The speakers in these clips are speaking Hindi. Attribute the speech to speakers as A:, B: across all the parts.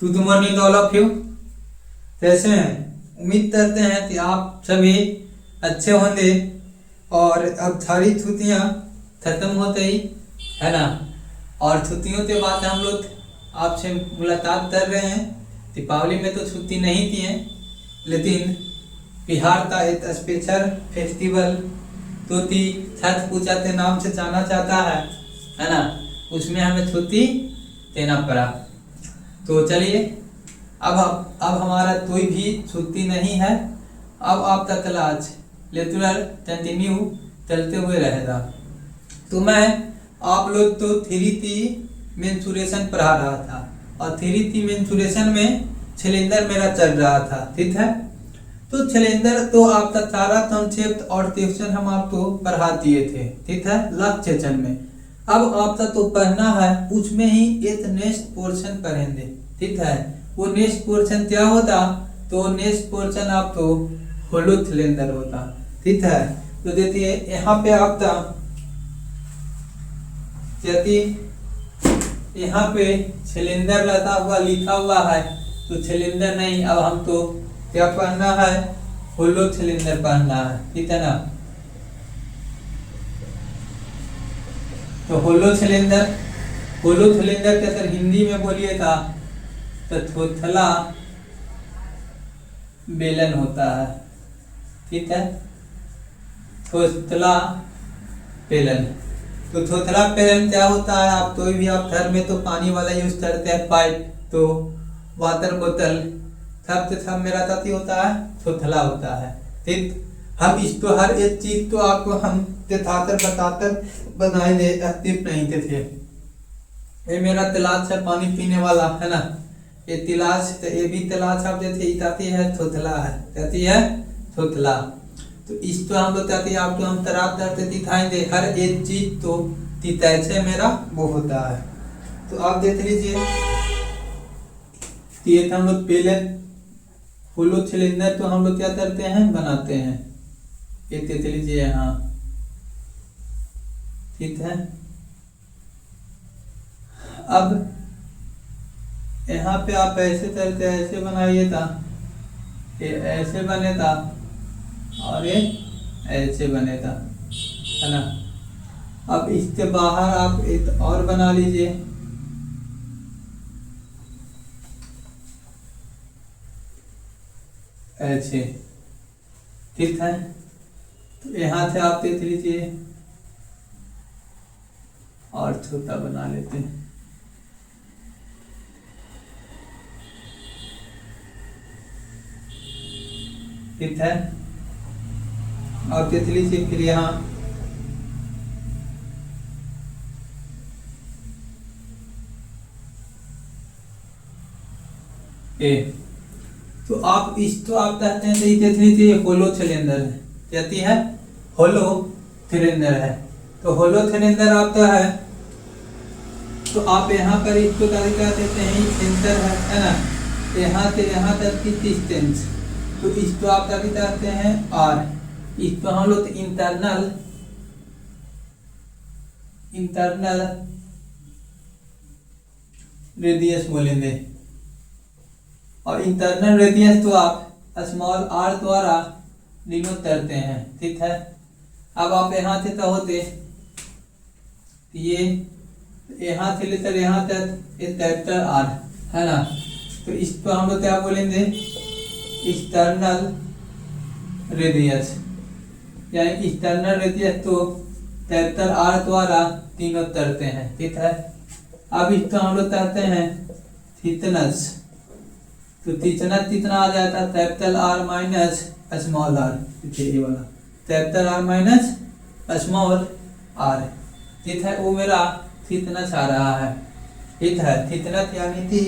A: To the morning all of you. कैसे हैं? उम्मीद करते हैं कि आप सभी अच्छे होंगे। और अब सारी छुट्टियां खत्म होते ही है ना, और छुट्टियों के बाद हम लोग आपसे मुलाकात कर रहे हैं। दीपावली में तो छुट्टी नहीं थी है, लेकिन बिहार का एक स्पेशल फेस्टिवल तो थी छठ पूजा के नाम से जाना जाता है ना, उसमें हमें छुट्टी देना पड़ा। तो चलिए, अब हमारा कोई भी छुट्टी नहीं है। अब आपका क्लास लेक्चर कंटिन्यू चलते हुए रहेगा। तो मैं आप लोग तो 3T मेंसुरेशन पढ़ा रहा था, और 3T मेंसुरेशन में सिलेंडर मेरा चल रहा था, ठीक है। तो सिलेंडर तो आपका सारा कॉन्सेप्ट और क्वेश्चन हम आपको पढ़ा दिए थे, ठीक है, लास्ट सेशन में। अब आपका तो पढ़ना है, उसमें ही एक नेक्स्ट पोर्शन पढ़ेंगे, ठीक है। वो नेक्स्ट पोर्शन क्या होता? तो नेक्स्ट पोर्शन आप तो होलो सिलेंडर होता, ठीक है। तो देखिए यहाँ पे आपका यदि यहाँ पे सिलेंडर लगा हुआ लिखा हुआ है, तो सिलेंडर नहीं, अब हम तो क्या पढ़ना है? होलो सिलेंडर पढ़ना है, ठीक है ना। तो होलो सिलेंडर के अगर हिंदी में बोलिएगा तो थोथला बेलन होता है, ठीक है, थोथला बेलन। तो थोथला बेलन क्या होता है? आप कोई भी आप घर में तो पानी वाला यूज करते हैं पाइप, तो वाटर बोतल सब मेरा ताती होता है, थोथला होता है, ठीक। हम इसको हर एक चीज तो आपको हम बताकर बनाए एक्टिव नहीं थे। ये मेरा तिलाश है पानी पीने वाला, है ना। ये तिलाश, ये भी तिलाश आप जैसे इताती है, थोथला है, कहती है थोथला। तो इसको हम लोग कहते हैं, आपको हम तराब करते दिखाएंगे हर एक चीज तो तितैसे मेरा वो होता है। तो आप देख लीजिए, ये हम लोग पहले होलो सिलेंडर तो हम लोग क्या करते हैं? बनाते हैं। ये देख लीजिए यहाँ, ठीक है। अब यहाँ पे आप ऐसे करते ऐसे बनाइए था, ये ऐसे बने था और ये ऐसे बने था, है ना। अब इसके बाहर आप एक और बना लीजिए, ऐसे, ठीक है। तो यहाँ से आप देख लीजिए और छोटा बना लेते हैं, ठीक है। और देख लीजिए फिर यहाँ ए। तो आप इसको आप कहते हैं, देख लीजिए होलो सिलेंडर है, कहती है होलो सिलेंडर है। तो होलो सिलेंडर आपका है, तो आप यहाँ पर इसको क्या देते हैं? सेंटर है ना, यहाँ से यहाँ तक की डिस्टेंस, तो इसको आप क्या कहते हैं? आर। इसको हम लोग इंटरनल रेडियस बोलेंगे, और इंटरनल रेडियस तो आप स्मॉल आर द्वारा डिनोट करते हैं, ठीक है। अब आप यहाँ से तो होते ये यहाँ से लेकर यहाँ तक कैपिटल आर, है ना। तो इसको हम लोग क्या बोलेंगे? एक्सटर्नल रेडियस, यानी एक्सटर्नल रेडियस तो कैपिटल आर द्वारा डिनोट करते हैं, ठीक है। अब इसको हम लोग कहते हैं थिकनेस। तो थिकनेस कितना आ जाता है? Capital R minus small R, ये वाला capital R minus small R, ठीक है। वो मेरा थिकनेस आ रहा है, ठीक है। थिकनेस यानी कि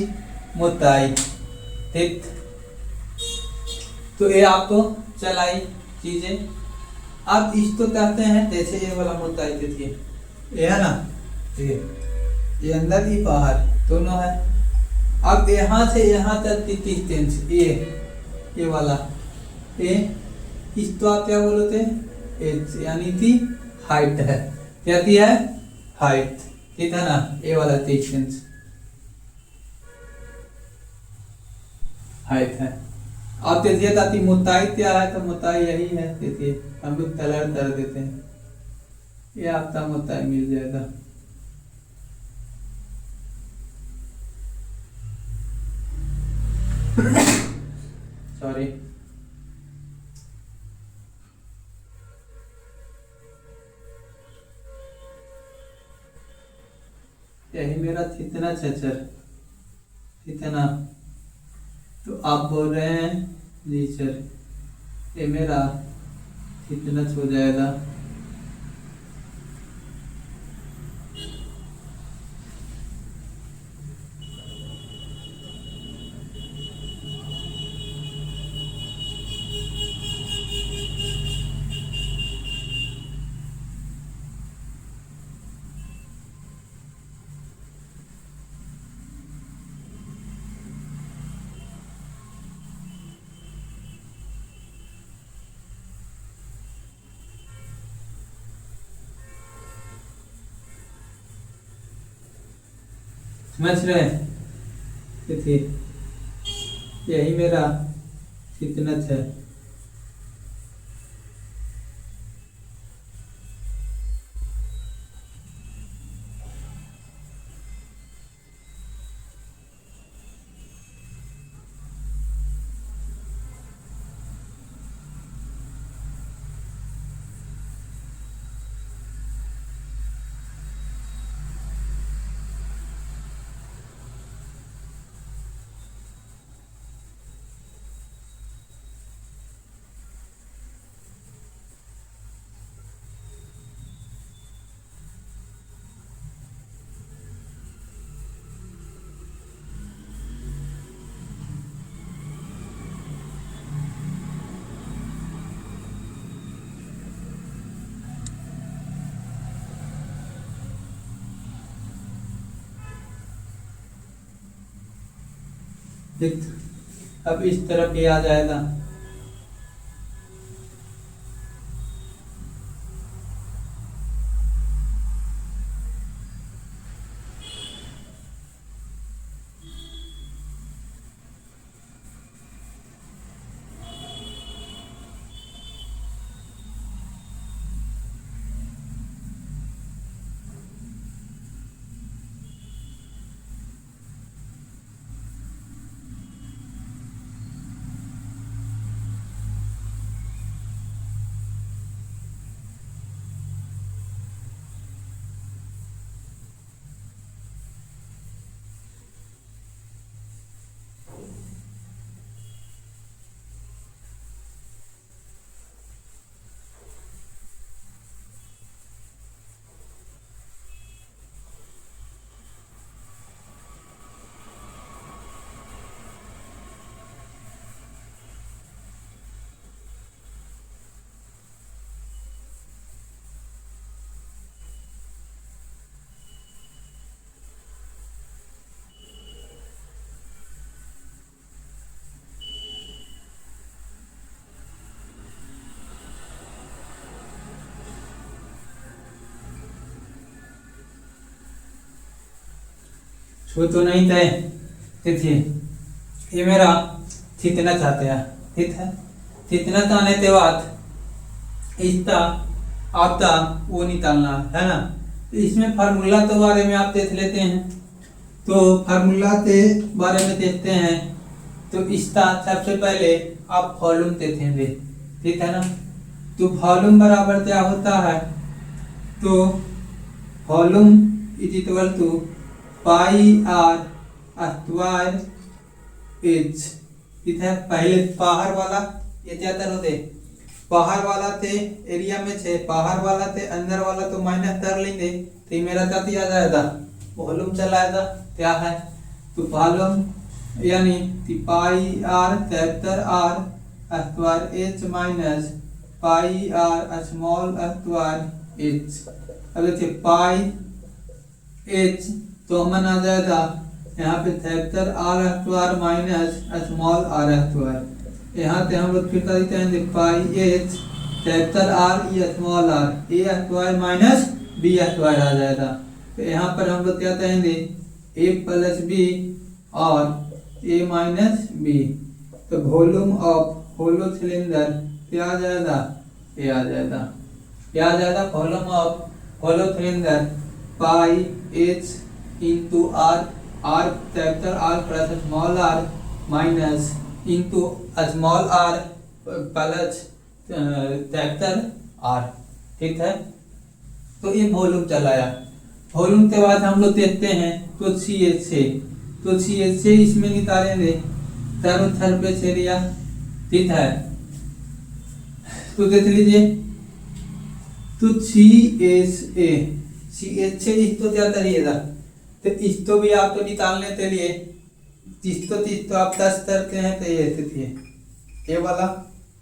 A: मोटाई, ठीक। तो ये आपको चलाई चीजें। अब इसको कहते हैं, जैसे ये वाला मोटाई देखिए, ये है ना, ये अंदर ही बाहर दोनों है। अब यहाँ से यहाँ तक की डिस्टेंस ये वाला ये, इसको आप क्या बोलते हैं? यानी कि हाइट है, क्या है? हाइट, ठीक है ना, ये वाला डिस्टेंस। हाइट है। अब देखिए ताकि मोटाई क्या है, तो मोटाई यही है। देखिए हम लोग कलर कर देते हैं, ये आपका मोटाई मिल जाएगा। सॉरी, यही मेरा थिकनेस है सर, थिकना। तो आप बोल रहे हैं जी सर, ये मेरा थिकनेस हो जाएगा। समझ रहे हैं? देखिए यही मेरा थिकनेस है। अब इस तरफ ये आ जाएगा। छू तो नहीं थे। देखिए ये मेरा थिकनेस आते हैं, ठीक है। थिकनेस आने के बाद इसका आपका वो निकालना है ना। तो इसमें फार्मूला के बारे में आप देख लेते हैं। तो फार्मूला के बारे में देखते हैं। तो इसका सबसे पहले आप वॉल्यूम देखेंगे, ठीक है ना। तो वॉल्यूम बराबर क्या होता है, तो volume is equal to pi R square H. ठीक है, पहले बाहर वाला ये ज्यादा होते, बाहर वाला थे एरिया में छे, बाहर वाला थे अंदर वाला तो माइनस कर लेंगे। तो ये मेरा क्या आ जाएगा, वॉल्यूम चला आएगा। क्या है, तो वॉल्यूम यानी pi R capital R square H minus pi R small square H. अब देखिए पाई एच तो हमें आ जाएगा यहाँ पे capital R square minus small R square. यहाँ पे हम लोग फिर करते हैं pi H capital R E small R A square minus B square आ जाएगा। तो यहाँ पर हम लोग क्या कहेंगे, ए प्लस बी और ए माइनस बी। तो वॉल्यूम ऑफ होलो सिलेंडर क्या आ जाएगा, ये आ जाएगा, क्या आ जाएगा, volume of hollow cylinder pi H into R, R capital R plus small R minus into small R plus capital R. ठीक है, तो ये वॉल्यूम चलाया। वॉल्यूम के बाद हम लोग देखते हैं तो CH से इसमें निकालेंगे चारों सरफेस एरिया। ठीक है, तो देख लीजिए तो CH से इसको क्या करिएगा, तो इसको भी आपको निकालने के लिए इसको आप 10 करते हैं तो ये देखिए ए वाला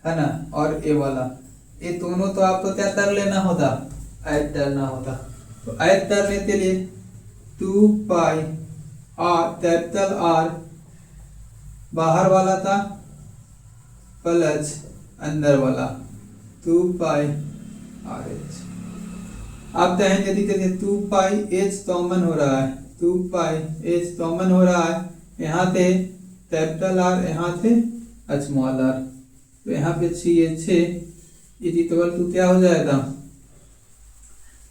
A: है ना और ए वाला, ये दोनों तो आपको क्या कर लेना होता, ऐड करना होता। तो ऐड करने के लिए 2 पाई आर कैपिटल आर बाहर वाला था प्लस अंदर वाला 2 पाई आर एच। आप कहेंगे देखिए 2 पाई एच कॉमन हो रहा है, 2 पाई एच कॉमन हो रहा है, यहाँ से कैपिटल आर यहाँ से स्मॉल आर, तो यहाँ पे CH इक्वल टू क्या हो जाएगा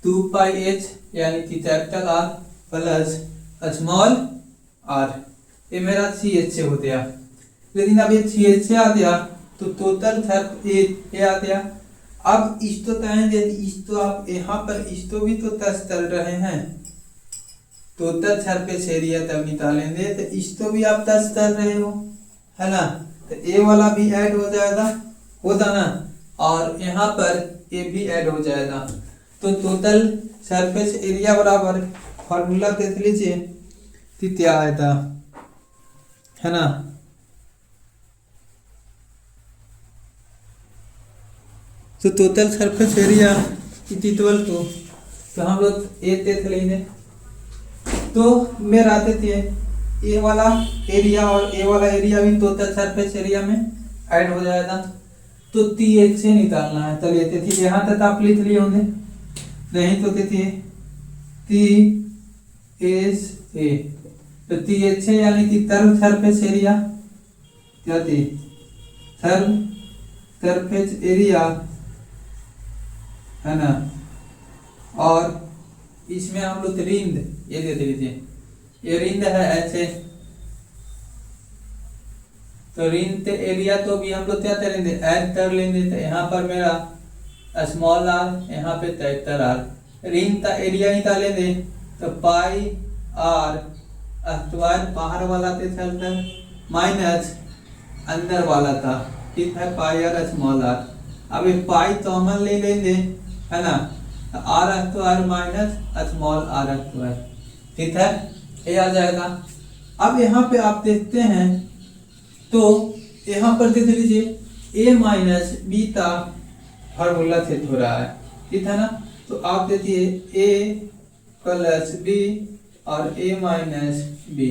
A: 2 पाई एच यानी कि capital R plus small R, ये मेरा CH हो गया। लेकिन अब ये CH आ गया तो टोटल सर्फ ये आ गया। अब इसको कहेंगे इसको आप यहाँ पर इसको भी तो टच कर रहे हैं, टोटल सरफेस एरिया तब निकालेंगे तो इसको भी आप टच कर रहे हो है ना, तो ए वाला भी ऐड हो जाएगा, होता ना, और यहाँ पर ए भी ऐड हो जाएगा। तो टोटल सरफेस एरिया बराबर फॉर्मूला देख लीजिए कि क्या आएगा है ना। तो total surface area equal to, तो हम लोग ए देख लेंगे तो मेरा आते थे ए वाला एरिया और ए वाला एरिया भी टोटल सरफेस एरिया में ऐड हो जाएगा। तो TH से निकालना है, चलिए देखिए यहाँ तक आप लिख लिए होंगे, नहीं तो देखिए THA, तो THA यानी कि टर्म सरफेस एरिया क्या थी, टर्म सरफेस एरिया है ना, और इसमें हम लोग रिंद ये दे दीजिए, ये रिंद है ऐसे, तो रिंद एरिया तो भी हम लोग क्या करेंगे ऐड कर लेंगे। तो यहाँ पर मेरा स्मॉल आर यहाँ पे कैपिटल आर, रिंग का एरिया निकालेंगे तो पाई आर स्क्वायर बाहर वाला थे सेंटर माइनस अंदर वाला था, ठीक है, पाई आर स्मॉल आर। अब ये पाई कॉमन ले लेंगे है ना, R square minus small R square, ठीक है, ये आ जाएगा। अब यहाँ पे आप देखते हैं तो यहाँ पर देख लीजिए ए माइनस बी का फॉर्मूला सेट हो रहा है, ठीक है ना। तो आप देखिए ए प्लस बी और ए माइनस बी,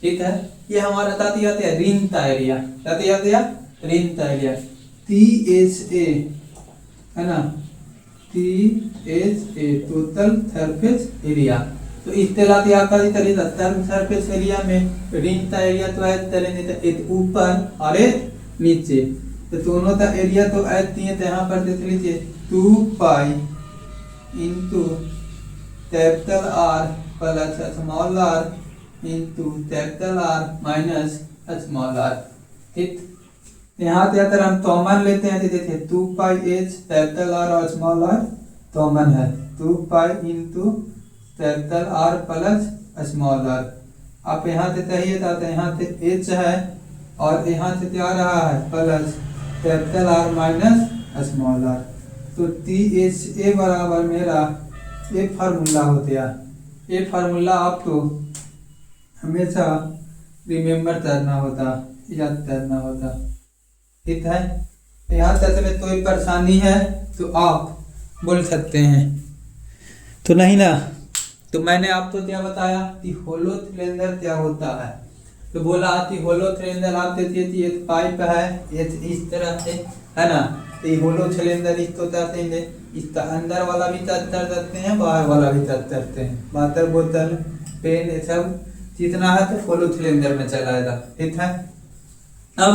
A: ठीक है, ये हमारा ताती आते हैं रिंग का एरिया, ताती आते हैं रिंग का एरिया THA है ना, THA टोटल सरफेस एरिया। तो इस तरह आपका सरफेस एरिया में रिंग का एरिया तो ऐड करेंगे तो एक ऊपर और एक नीचे, तो दोनों का एरिया तो ऐड दिए, तो यहाँ पर देख लीजिए 2 pi into capital R plus small R into capital R minus small R, ठीक। यहाँ से अगर हम कॉमन लेते हैं तो देखिए 2 पाई एच कैपिटल आर और स्मॉल आर कॉमन है, 2 pi into capital R plus small R. आप यहाँ से चाहिए था तो यहाँ से एच है और यहाँ से क्या रहा है plus capital R minus small R. तो THA बराबर मेरा ये फार्मूला हो गया। ये फार्मूला आपको हमेशा रिमेम्बर करना होता, याद करना होता, ठीक है। यहाँ तक में कोई परेशानी है तो आप बोल सकते हैं, तो नहीं ना। तो मैंने आपको क्या बताया कि होलो सिलेंडर क्या होता है, तो बोला कि होलो सिलेंडर आप देखिए कि एक पाइप है ये इस तरह से है ना, तो ये होलो सिलेंडर इसको कहते हैं, इसका अंदर वाला भी टच कर सकते हैं, बाहर वाला भी टच करते हैं, वाटर बोतल पेन ये सब जितना है तो होलो सिलेंडर में चलाएगा, ठीक है। अब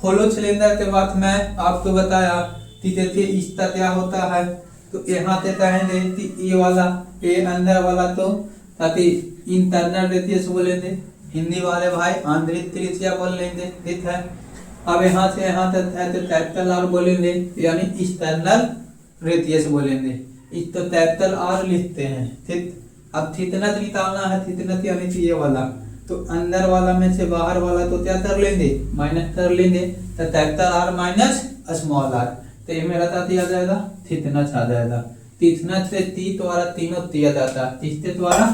A: होलो सिलेंडर के बाद मैं आपको बताया कि देखिए इसका क्या होता है। तो यहाँ पे कहेंगे कि ये वाला ये अंदर वाला तो ताकि इंटरनल रेडियस बोलेंगे, हिंदी वाले भाई आंतरिक त्रिज्या बोल लेंगे, ठीक है। अब यहाँ से यहाँ तक है तो कैपिटल आर बोलेंगे यानी एक्सटर्नल रेडियस बोलेंगे। इस तो कैपिटल आर लिखते हैं, ठीक। अब थिकनेस निकालना है, थिकनेस यानी कि ये वाला, तो अंदर वाला में से बाहर वाला तो क्या कर लेंगे, माइनस कर लेंगे, तो capital R minus small R, तो ये मेरा क्या दिया जाएगा, थिकनेस आ जाएगा। थिकनेस से टी द्वारा तीनों दिया जाता है, किसके द्वारा,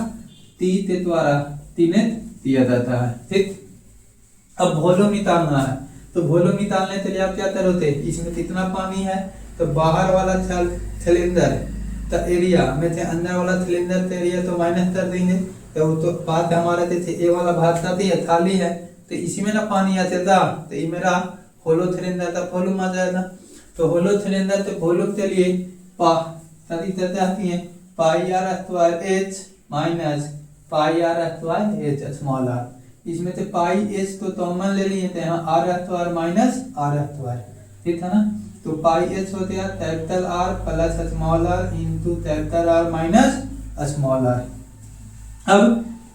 A: टी के द्वारा तीनों दिया जाता है, ठीक। अब वॉल्यूम निकालना है, तो वॉल्यूम निकालने के लिए आप क्या करोगे, इसमें कितना पानी है, तो बाहर वाला सिलेंडर तो एरिया में से अंदर वाला सिलेंडर का एरिया तो माइनस कर देंगे, तो वो तो बात हमारा जैसे ए वाला भाग का भी थाली है, तो इसी में ना पानी आ जाता, तो ये मेरा होलो सिलेंडर का वॉल्यूम आ जाएगा। तो होलो सिलेंडर के वॉल्यूम के लिए आती है pi R square H minus pi R square H small R, इसमें से पाई एच तो कॉमन ले लिए थे, यहाँ R square minus R square, ठीक है ना। तो पाई एच होते हैं capital R plus small R into capital R minus small R. अब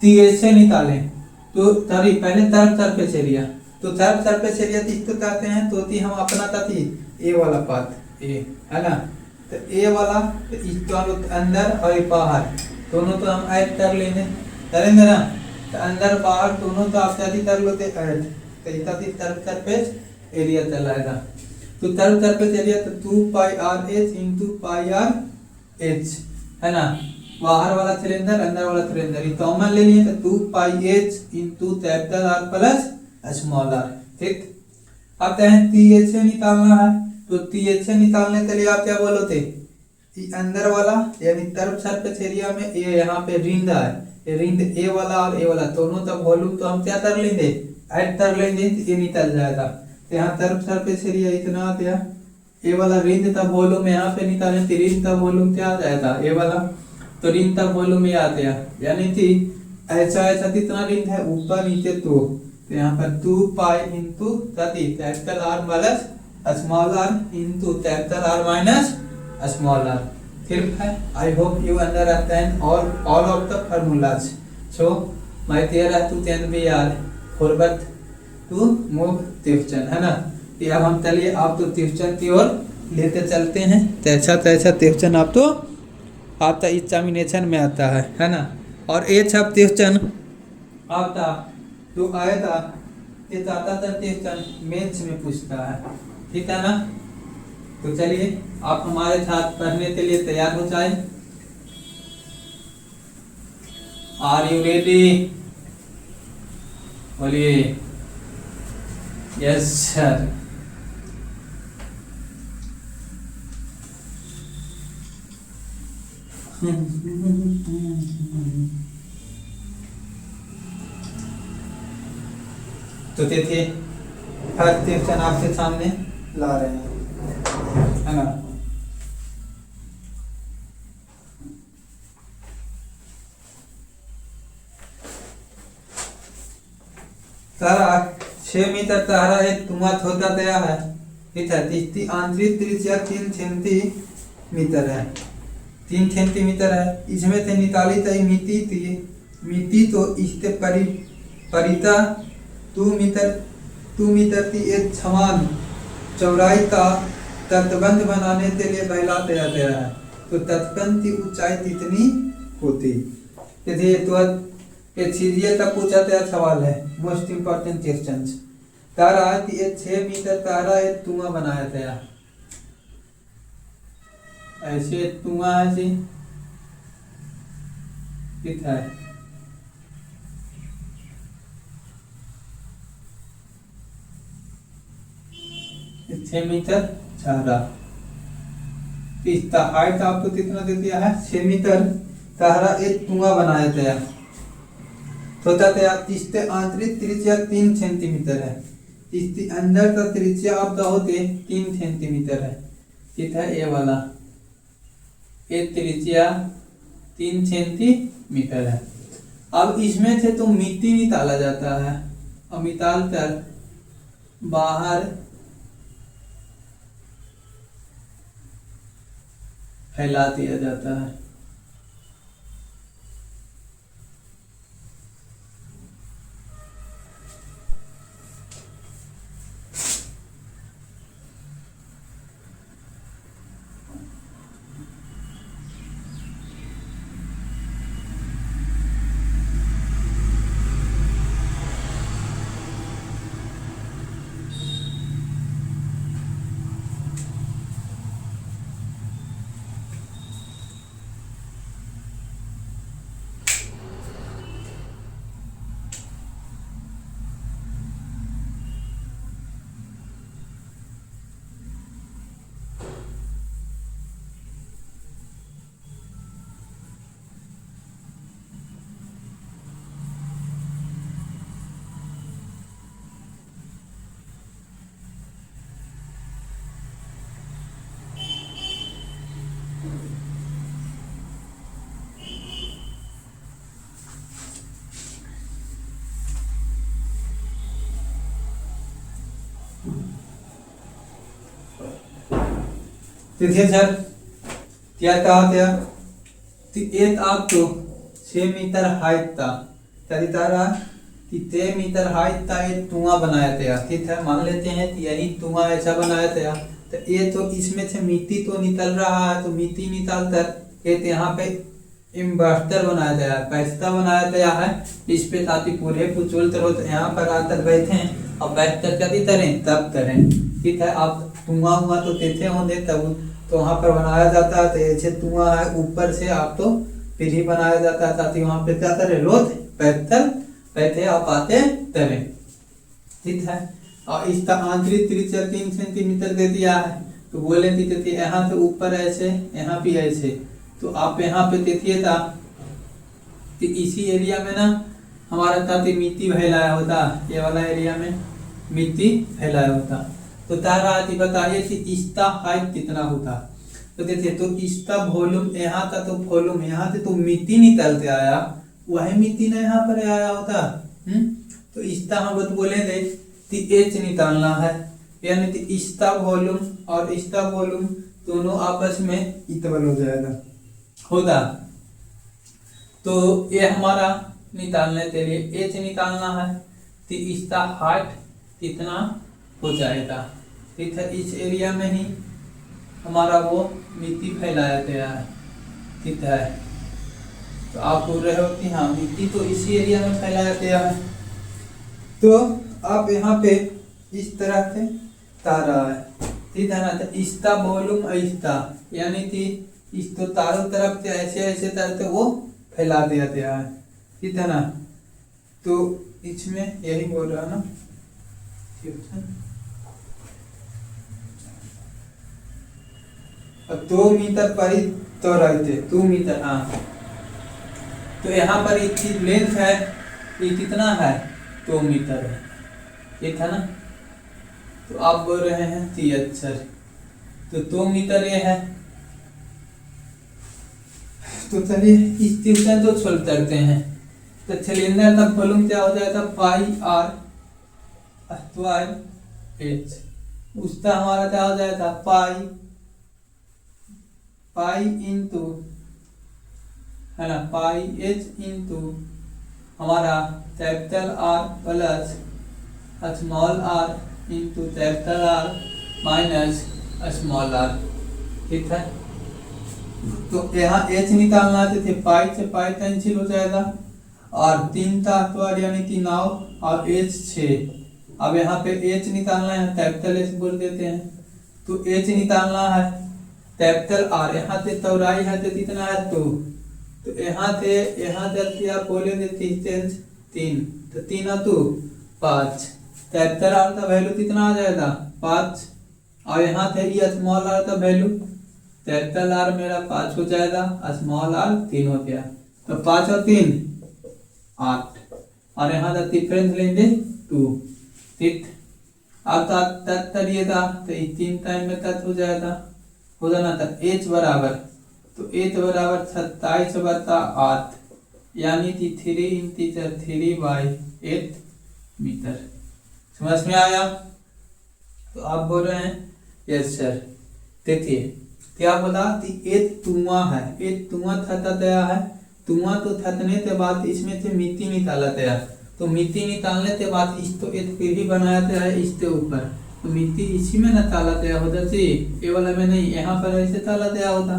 A: टी एच से निकालें तो तरी पहले तरफ सरफेस एरिया, तो तरफ सरफेस एरिया इसको कहते हैं, तो हम अपना ताती ए वाला पार्ट ए है ना, तो ए वाला तो इस दोनों अंदर और बाहर दोनों तो हम ऐड कर लेंगे, करेंगे ना, तो अंदर बाहर दोनों तो आप शादी कर लो ऐड, तो इतना तरफ सरफेस एरिया चलाएगा। तो तरफ सरफेस एरिया तो 2 pi R H into pi R H है ना, बाहर वाला सिलेंडर अंदर वाला सिलेंडर कॉमन ले लिए, तो 2 pi H into capital R plus small R, ठीक। अब कहें टी एच से निकालना है, तो टी एच से निकालने के लिए आप क्या बोलोगे, अंदर वाला यानी तरफ सरफेस एरिया में ये यहाँ पे रिंग है, ये रिंग ए वाला और ए वाला दोनों तक वॉल्यूम तो हम क्या कर लेंगे, ऐड कर लेंगे, तो ये निकल जाएगा। तो यहाँ तरफ सरफेस एरिया इतना आ गया, ए वाला रिंग तक वॉल्यूम यहाँ पे निकालें, तो रिंग तक वॉल्यूम क्या आ जाएगा, ए वाला, तो रिंग तक वॉल्यूम ये आ गया, यानी कि ऐसा ऐसा कितना रिंग है ऊपर नीचे, तो यहाँ पर 2 pi into capital R plus small R into capital R minus small R. फिर है I hope you understand all of the formulas, so my dear student we are forward to move tuition, है ना। कि अब हम चलिए आप तो ट्यूशन की ओर लेते चलते हैं, तैसा ट्यूशन आप तो आपका एग्जामिनेशन में आता है ना। और ये सब ट्यूशन आपका जो आया था ये ज़्यादातर ट्यूशन मेंस में पूछता है, ठीक है ना। तो चलिए आप हमारे साथ पढ़ने के लिए तैयार हो जाए। आर यू रेडी, बोलिए यस सर। तो देखिए फर्स्ट क्वेश्चन आपके सामने ला रहे हैं, है ना। तारा 6 मीटर तारा एक तुम्हारा होता गया है, ठीक है। इसकी आंतरिक त्रिज्या 3 सेंटीमीटर है, 3 सेंटीमीटर है। इसमें से निकाली गई मिट्टी थी, मिट्टी तो इसके परिता 2 मीटर की एक समान चौड़ाई का तटबंध बनाने के लिए बहला दिया गया है। तो तटबंध की ऊंचाई कितनी होती, ये सीरियल का पूछा गया सवाल है, मोस्ट इम्पोर्टेंट क्वेश्चन। तारा कि एक 6 मीटर तारा एक कुआं बनाया गया, ऐसे एक कुआं है जी, ठीक है। 6 मीटर तारा, इसका हाइट आपको कितना दे दिया है, 6 मीटर तारा एक कुआं बनाया गया, छोटा गया। इसके आंतरिक त्रिज्या 3 सेंटीमीटर है, इसके अंदर का त्रिज्या आपका होते 3 सेंटीमीटर है, ठीक है। ये वाला ये त्रिज्या 3 सेंटीमीटर है। अब इसमें से तो मिट्टी निकाला जाता है, और निकाल कर बाहर फैला दिया जाता है। तिथे सर क्या कहा त्या एक आप तो 6 मीटर हाइट था तरी तारा कि 3 मीटर हाइट था एक धुआं बनाया था। ठीक है, मान लेते हैं कि यही धुआं ऐसा बनाया था। तो ये तो इसमें से मिट्टी तो निकल रहा है, तो मिट्टी निकाल कर एक यहाँ पे इन्वर्टर बनाया गया है, पैसा बनाया गया है। इस पे ताकि पूरे पुचुल तरह यहाँ पर आकर बैठे और बैठ कर कभी करें तब करें। ठीक है, आप धुआं हुआ तो देते होंगे तब तो वहाँ पर बनाया जाता है। तो ऐसे धुआं है ऊपर से आप तो फिर ही बनाया जाता है ताकि वहाँ पे क्या करें रोज बेहतर बैठे आप आते तरें। ठीक है, और इसका आंतरिक त्रिज्या 3 सेंटीमीटर दे दिया है। तो बोले थी यहाँ से ऊपर ऐसे यहाँ भी ऐसे, तो आप यहाँ पे देखिए था कि इसी एरिया में ना हमारा था मिट्टी फैलाया होता, ये वाला एरिया में मिट्टी फैलाया होता। तो तारा बताइए कि इसका हाइट कितना होता। तो देखिए, तो इसका वॉल्यूम यहाँ का तो वॉल्यूम यहाँ से तो मिट्टी निकलते आया, वही मिट्टी ना यहाँ पर आया होता। तो इसका हम बोलेंगे कि एच निकालना है, यानी कि इसका वॉल्यूम और इसका वॉल्यूम दोनों आपस में इक्वल हो जाएगा होगा। तो ये हमारा निकालने के लिए एच निकालना है, तो इसका हाइट कितना हो जाएगा। ठीक है, इस एरिया में ही हमारा वो मिट्टी फैलाया गया है। ठीक है, तो आप बोल रहे हो कि हाँ मिट्टी तो इसी एरिया में फैलाया गया है। तो आप यहाँ पे इस तरह से तारा है, ठीक है ना। तो इसका वॉल्यूम इसका यानी कि इस तो चारों तरफ से ऐसे ऐसे तरह से वो फैला दिया गया है। ठीक है ना, तो इसमें यही बोल रहा ना। ठीक है, अब 2 मीटर पर ही तो रहते 2 मीटर। हाँ, तो यहाँ पर इसकी लेंथ है ये कितना है 2 मीटर है। ठीक है ना, तो आप बोल रहे हैं 73, तो 2 मीटर ये है। तो चलिए इस ट्यूशन तो छोड़ करते हैं। तो सिलेंडर का वॉल्यूम क्या हो जाएगा पाई आर स्क्वायर एच, उसका हमारा क्या हो जाएगा पाई इंटू है ना पाई एच इंटू हमारा capital R plus small R into capital R minus small R. ठीक है, तो यहाँ एच निकालना थे पाई से पाई कैंसिल हो जाएगा और 3 का स्क्वायर यानी कि 9 और एच 6। अब यहाँ पे एच निकालना है, कैपिटल एच बोल देते हैं। तो एच निकालना है कैपिटल आर, यहाँ से चौड़ाई है तो कितना है 2, तो यहाँ से आप बोलेंगे 3, तो 3 और 2 5। कैपिटल आर का वैल्यू कितना आ जाएगा 5, और यहाँ से ये स्मॉल आर का वैल्यू कैपिटल आर मेरा 5 हो जाएगा, स्मॉल आर 3 हो गया। तो 5 और 3 8, और यहाँ का डिफरेंस लेंगे 2। ठीक, अब तक करिएगा तो 3 टाइम में तक हो जाएगा ना। तो एच बराबर, तो एच बराबर 27/8 यानी कि 3 मीटर। समझ में आया? तो आप बोल रहे हैं यस सर। देखिए क्या बोला कि एक तुआ है, एक तुआ थता तया है। तुआ तो थतने के बाद इसमें से मिट्टी निकाला तया, तो मिट्टी निकालने के बाद इस तो एक पीढ़ी बनाया तया है इसके ऊपर, तो मिट्टी इसी में न ताला तया होता थी, ये वाला में नहीं, यहाँ पर ऐसे ताला तया होता।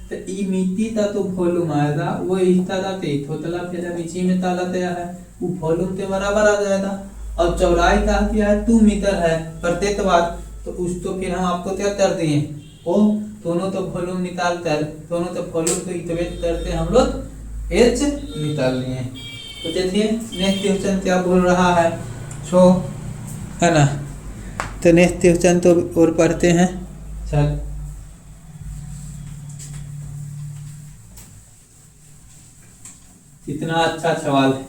A: तो ई मिट्टी का तो वॉल्यूम आएगा वो इस तरह से थोतला फिर इसी में ताला तया है, वो वॉल्यूम के बराबर आ जाएगा। और चौड़ाई का क्या है 2 मीटर है प्रत्येक बार, तो उस तो फिर हम आपको क्या कर दिए वो दोनों तो वॉल्यूम निकाल कर, दोनों तो वॉल्यूम को इक्वेट करते हम लोग एच निकाल लिए। तो देखिए नेक्स्ट क्वेश्चन क्या बोल रहा है, सो है ना। तो नेक्स्ट क्वेश्चन तो और पढ़ते हैं, चल कितना अच्छा सवाल है।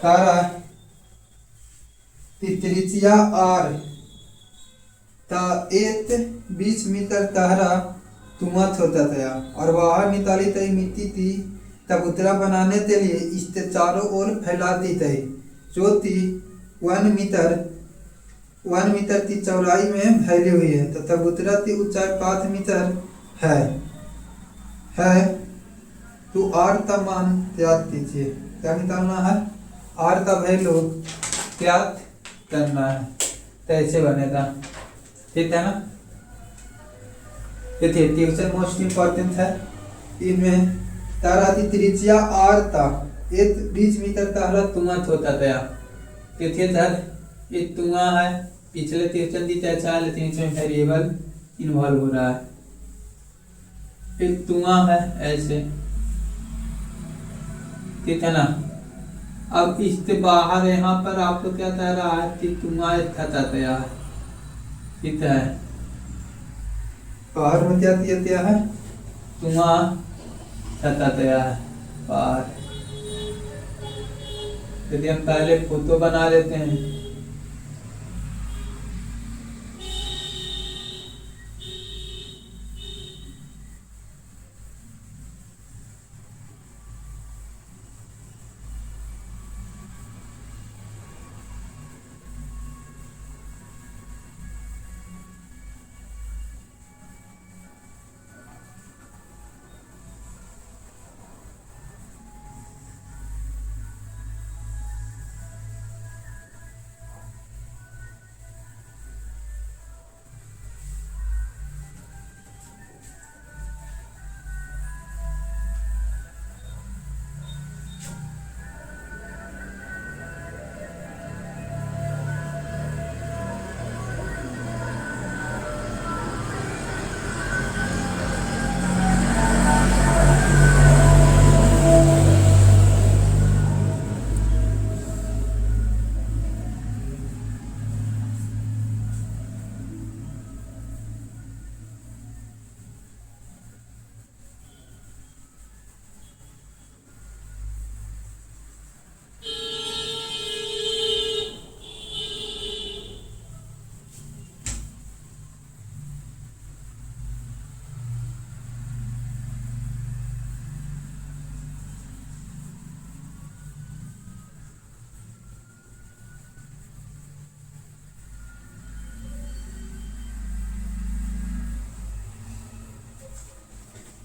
A: तारा त्रिज्या आर ता एक 20 मीटर तहरा तुमत होता था और बाहर निकाली तई मिट्टी थी तबूतरा बनाने के लिए इसके चारों ओर फैला दी थी, जो थी 1 मीटर की चौड़ाई में फैली हुई है। तो तबूतरा की ऊंचाई 5 मीटर है। तो आर का मान ज्ञात कीजिए। क्या निकालना है, आर का वैल्यू ज्ञात करना है, तो ऐसे बनेगा, ठीक है ना। ये क्वेश्चन मोस्ट इम्पोर्टेंट है। इनमें तारा की त्रिज्या आर था, एक 20 मीटर का हरा तुमत होता था। ये तुआ है, पिछले क्वेश्चन की चर्चा है लेकिन इसमें वेरिएबल इन्वॉल्व हो रहा है। एक तुआ है ऐसे, ठीक है ना। अब इसके बाहर यहाँ पर आपको क्या कह रहा है कि तुआ थता तया है, ठीक है। बाहर में क्या दिया है, तुआ थता तया है बाहर। यदि हम पहले फोटो बना लेते हैं,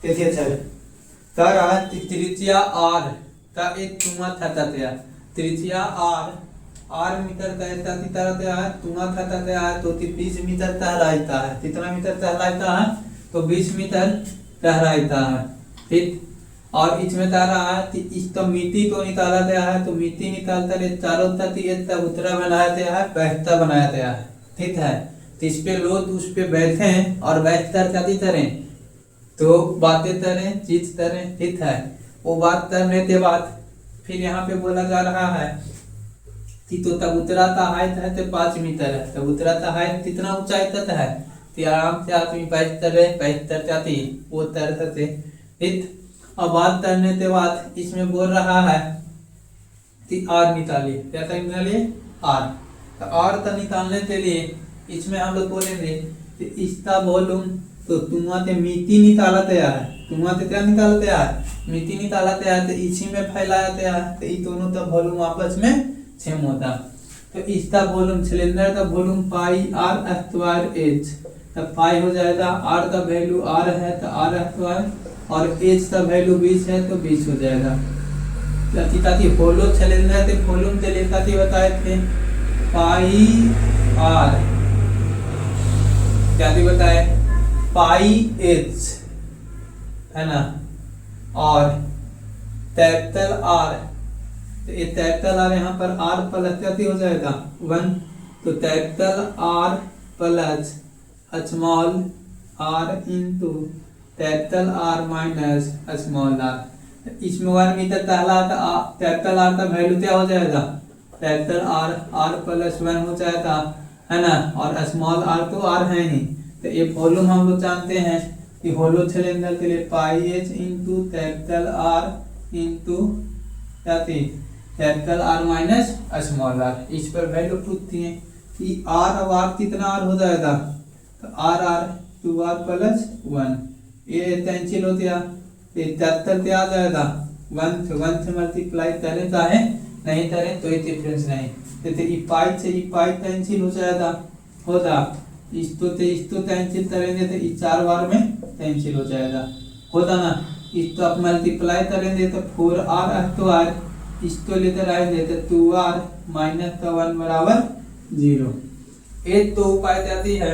A: देखिए सर, तारा त्रिज्या आर का एक तुआ थता तया, त्रिज्या आर मीटर का इतना तरह तया है, तुआ थता तया है तो 20 मीटर तहराता है। कितना मीटर तहराता है, तो 20 मीटर तहराता है, ठीक। और इसमें कह रहा है कि इसका मिट्टी को निकाला गया है, तो मिट्टी निकालता है चारों तक चबूतरा बनाया गया है, बहता बनाया गया है, ठीक है। तो इस पे लोग उस पे बैठे और बैठकर क्या करें, तो बातें करें, चीज करें, ठीक है। वो बात करने के बाद फिर यहाँ पे बोला जा रहा है कि तो तबूतरा का हाइट है तो 5 मीटर है, तबूतरा का हाइट कितना ऊंचाई तक है, तो आराम से आदमी बैठकर जाती वो तरह से, ठीक। अब बात करने के बाद इसमें बोल रहा है कि आर निकालिए, क्या निकालिए आर। तो आर का निकालने के लिए इसमें हम लोग बोलेंगे कि इसका वॉल्यूम तो तुम्हारे मिति निकालते यार, तुम्हारे क्या निकालते यार, मिति निकालते यार, तो इसी में फैलाते यार, तो ये दोनों तो वॉल्यूम आपस में सेम होता। तो इसका वॉल्यूम सिलेंडर का volume pi R square H, तो पाई हो जाएगा, आर का वैल्यू आर है तो आर स्क्वायर, और एच का वैल्यू 20 है तो 20 हो जाएगा। ताकि होलो सिलेंडर के वॉल्यूम के लिए ताकि बताए थे पाई आर, क्या बताए पाई एच है ना, और कैपिटल आर, तो ये कैपिटल आर यहाँ पर आर प्लस क्या हो जाएगा 1, तो capital R plus small R into capital R minus small R. इसमें 1 मीटर पहला कैपिटल आर का वैल्यू क्या हो जाएगा, कैपिटल आर आर प्लस 1 हो जाएगा है ना, और स्मॉल आर तो आर है नहीं। तो ये वॉल्यूम हम लोग जानते हैं कि होलो सिलेंडर के लिए pi H into capital R into क्या थी capital R minus small R. इस पर वैल्यू पूछती है कि आर अब आर कितना आर हो जाएगा, तो आर आर 2r प्लस 1, ये कैंसिल हो गया, 73 पे आ जाएगा, 1 से मल्टीप्लाई करें चाहे नहीं करें तो ये डिफरेंस नहीं, तो ई पाई से ई पाई कैंसिल हो जाएगा, होगा इस तो कैंसिल करेंगे तो इस 4 बार में कैंसिल हो जाएगा, होता ना। इस तो आप मल्टीप्लाई करेंगे तो 4r तो r, इसको लेकर आएंगे तो 2r माइनस का 1 बराबर 0। एक तो उपाय जाती है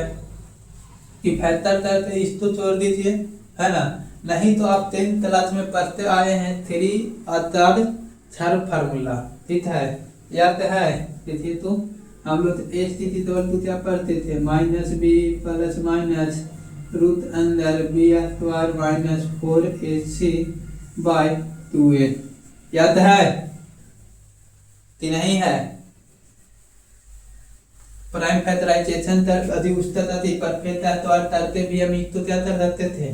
A: कि फैक्टर करके इसको छोड़ दीजिए है ना, नहीं तो आप 10th क्लास में पढ़ते आए हैं 3 छर फार्मूला, ठीक है, याद है। देखिए तो हम लोग स्थिति तो क्या पढ़ते थे, minus B plus minus root अंदर B square minus 4ac by 2a, याद है कि नहीं है। प्राइम फैक्टराइजेशन करते भी हम इसको क्या कर सकते थे,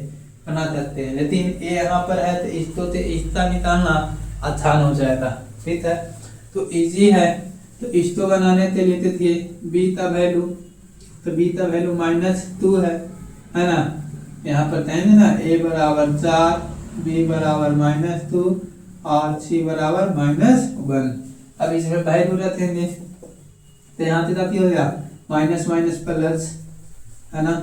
A: बना सकते हैं, लेकिन ये यहाँ पर है तो इसको से इसका निकालना आसान हो जाएगा, ठीक है। तो इजी है, तो इसको बनाने के लिए थे बी का वैल्यू, तो बी का वैल्यू -2 है ना, यहाँ पर कहेंगे ना a बराबर 4, b बराबर -2 और c बराबर -1। अब इसमें वैल्यू रखेंगे तो यहाँ से काफी हो गया माइनस माइनस प्लस है ना,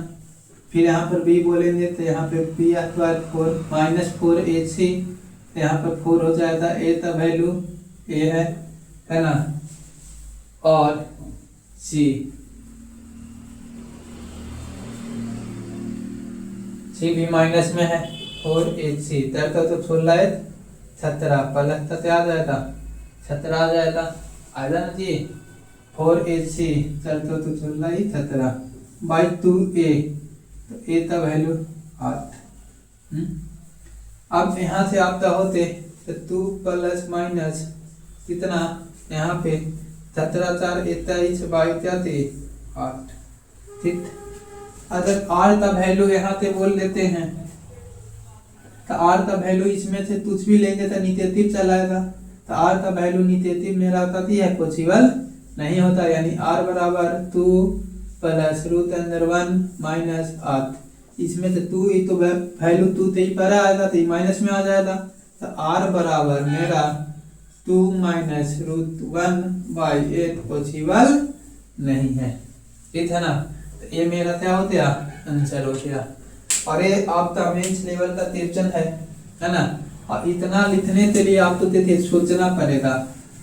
A: फिर यहाँ पर b बोलेंगे तो यहाँ पे b स्क्वायर 4 -4ac, तो यहाँ पर 4 हो जाएगा, a का वैल्यू a है ना, और c भी माइनस में है 4ac, तब तो 16 17 प्लस तक आ जाएगा 17 आ जाएगा, आ जाना जी 4ac चलते तो 16 17 बाई 2a, तो a का वैल्यू 8। अब यहाँ से आपका होते तो 2 प्लस माइनस कितना, यहाँ पे 17 4 21 बाई क्या थे 8, ठीक। अगर r का वैल्यू यहाँ से बोल देते हैं तो r का वैल्यू इसमें से कुछ भी लेंगे तो निगेटिव चलाएगा, तो r का वैल्यू निगेटिव मेरा कभी है पॉसिबल नहीं होता, यानी r बराबर 2 प्लस रूट अंदर 1 माइनस 8, इसमें से 2 ही तो वैल्यू 2 तो ही पर आएगा तो माइनस में आ जाएगा, तो r बराबर मेरा 2 माइनस रूट 1 बाई 8 पॉसिबल नहीं है, ठीक है ना। तो ये मेरा क्या हो गया आंसर हो गया, और ये आपका मेंस लेवल का क्वेश्चन है ना, और इतना लिखने के लिए आपको देखिए सोचना पड़ेगा,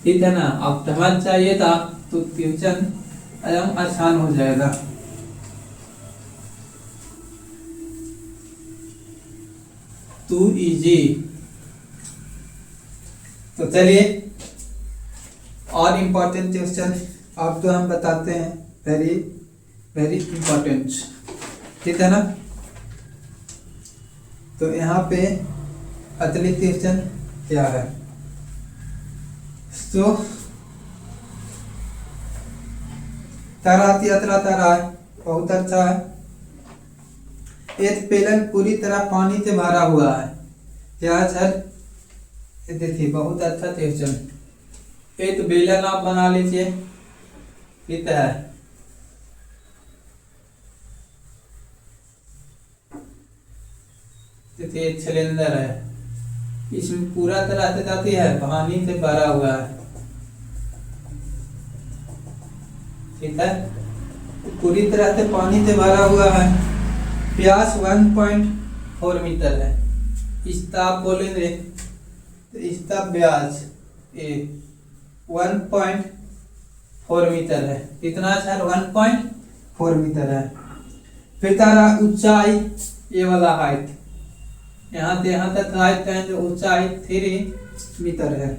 A: ठीक है ना। आप समझ चाहिए था तो क्वेश्चन एकदम आसान हो जाएगा। टू इजी, तो चलिए और इम्पोर्टेंट क्वेश्चन आपको हम बताते हैं, वेरी वेरी इम्पोर्टेंट, ठीक है ना। तो यहाँ पे अगली क्वेश्चन क्या है, तो तारा है, बहुत अच्छा है। एक पेलन पूरी तरह पानी से भरा हुआ है, क्या सर, देखिए बहुत अच्छा क्वेश्चन। एक बेलन आप बना लीजिए, ठीक है, तो ये सिलेंडर है, इसमें पूरा तरह से जाती है, पानी से भरा हुआ है, ठीक है, पूरी तरह से पानी से भरा हुआ है। व्यास 1.4 मीटर है। इसका आप बोलेंगे तो इसका व्यास 1.4 मीटर है। कितना सर? 1.4 मीटर है। फिर तारा ऊंचाई, ये वाला हाइट, यहाँ से यहाँ तक हाइट है, जो ऊंचाई 3 मीटर है,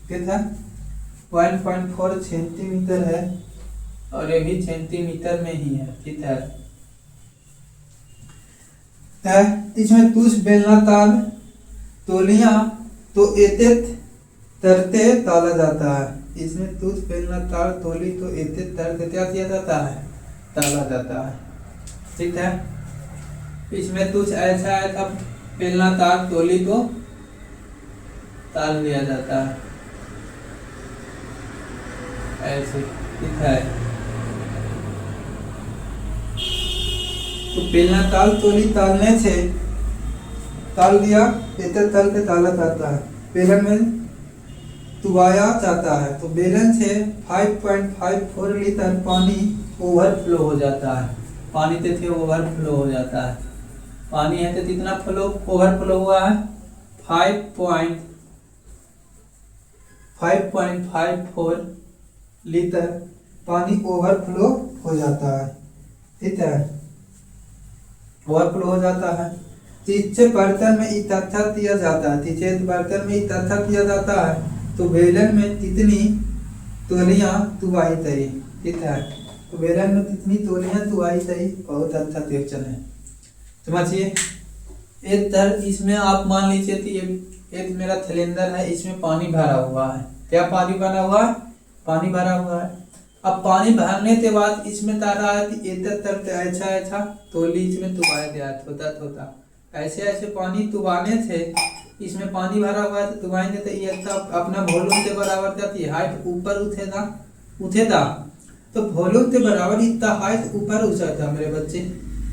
A: ठीक है, 1.4 सेंटीमीटर है, और ये भी सेंटीमीटर में ही है, ठीक है। इसमें तुष बेलनाकार तौलिया तो एतेत तरते ताला जाता है। इसमें तुष बेलनाकार तौली तो एतेत तरते क्या किया जाता है? ताला जाता है, ठीक है। इसमें तुछ ऐसा है, तब बेलनाकार तौली तो ताल लिया जाता है, ऐसे, ठीक है। तो बेलनाकार तौली तालने से ताल दिया, इतर तल पे ताला जाता है, बेलन में तुबाया जाता है। तो बेलन से 5.54 लीटर पानी ओवरफ्लो हो जाता है। पानी से ओवरफ्लो हो जाता है। पानी है तो कितना फ्लो ओवरफ्लो हुआ है? 5.54 लीटर पानी ओवरफ्लो हो जाता है, ठीक है, ओवरफ्लो हो जाता है। तीसरे बर्तन में इकट्ठा किया जाता है, तीसरे बर्तन में इकट्ठा किया जाता है, तो बेलन में कितनी तौलियां तुबाई तई, ठीक है। तो बेलन में कितनी तौलियां तुबाई तई, बहुत अच्छा क्वेश्चन है, समझिए। एक तरह इसमें आप मान लीजिए कि एक मेरा सिलेंडर है, इसमें पानी भरा हुआ है। क्या पानी भरा हुआ है? पानी भरा हुआ है। अब पानी भरने के बाद इसमें तारा है कि इधर तरफ ऐसा ऐसा तौली इसमें तुबाया गया, छोटा छोटा ऐसे ऐसे पानी तुबाने से, इसमें पानी भरा हुआ है तो तुबाएंगे तो ये अपना वॉल्यूम के बराबर जाती है, हाइट ऊपर उठेगा तो वॉल्यूम के बराबर इतना हाइट ऊपर उठा मेरे बच्चे।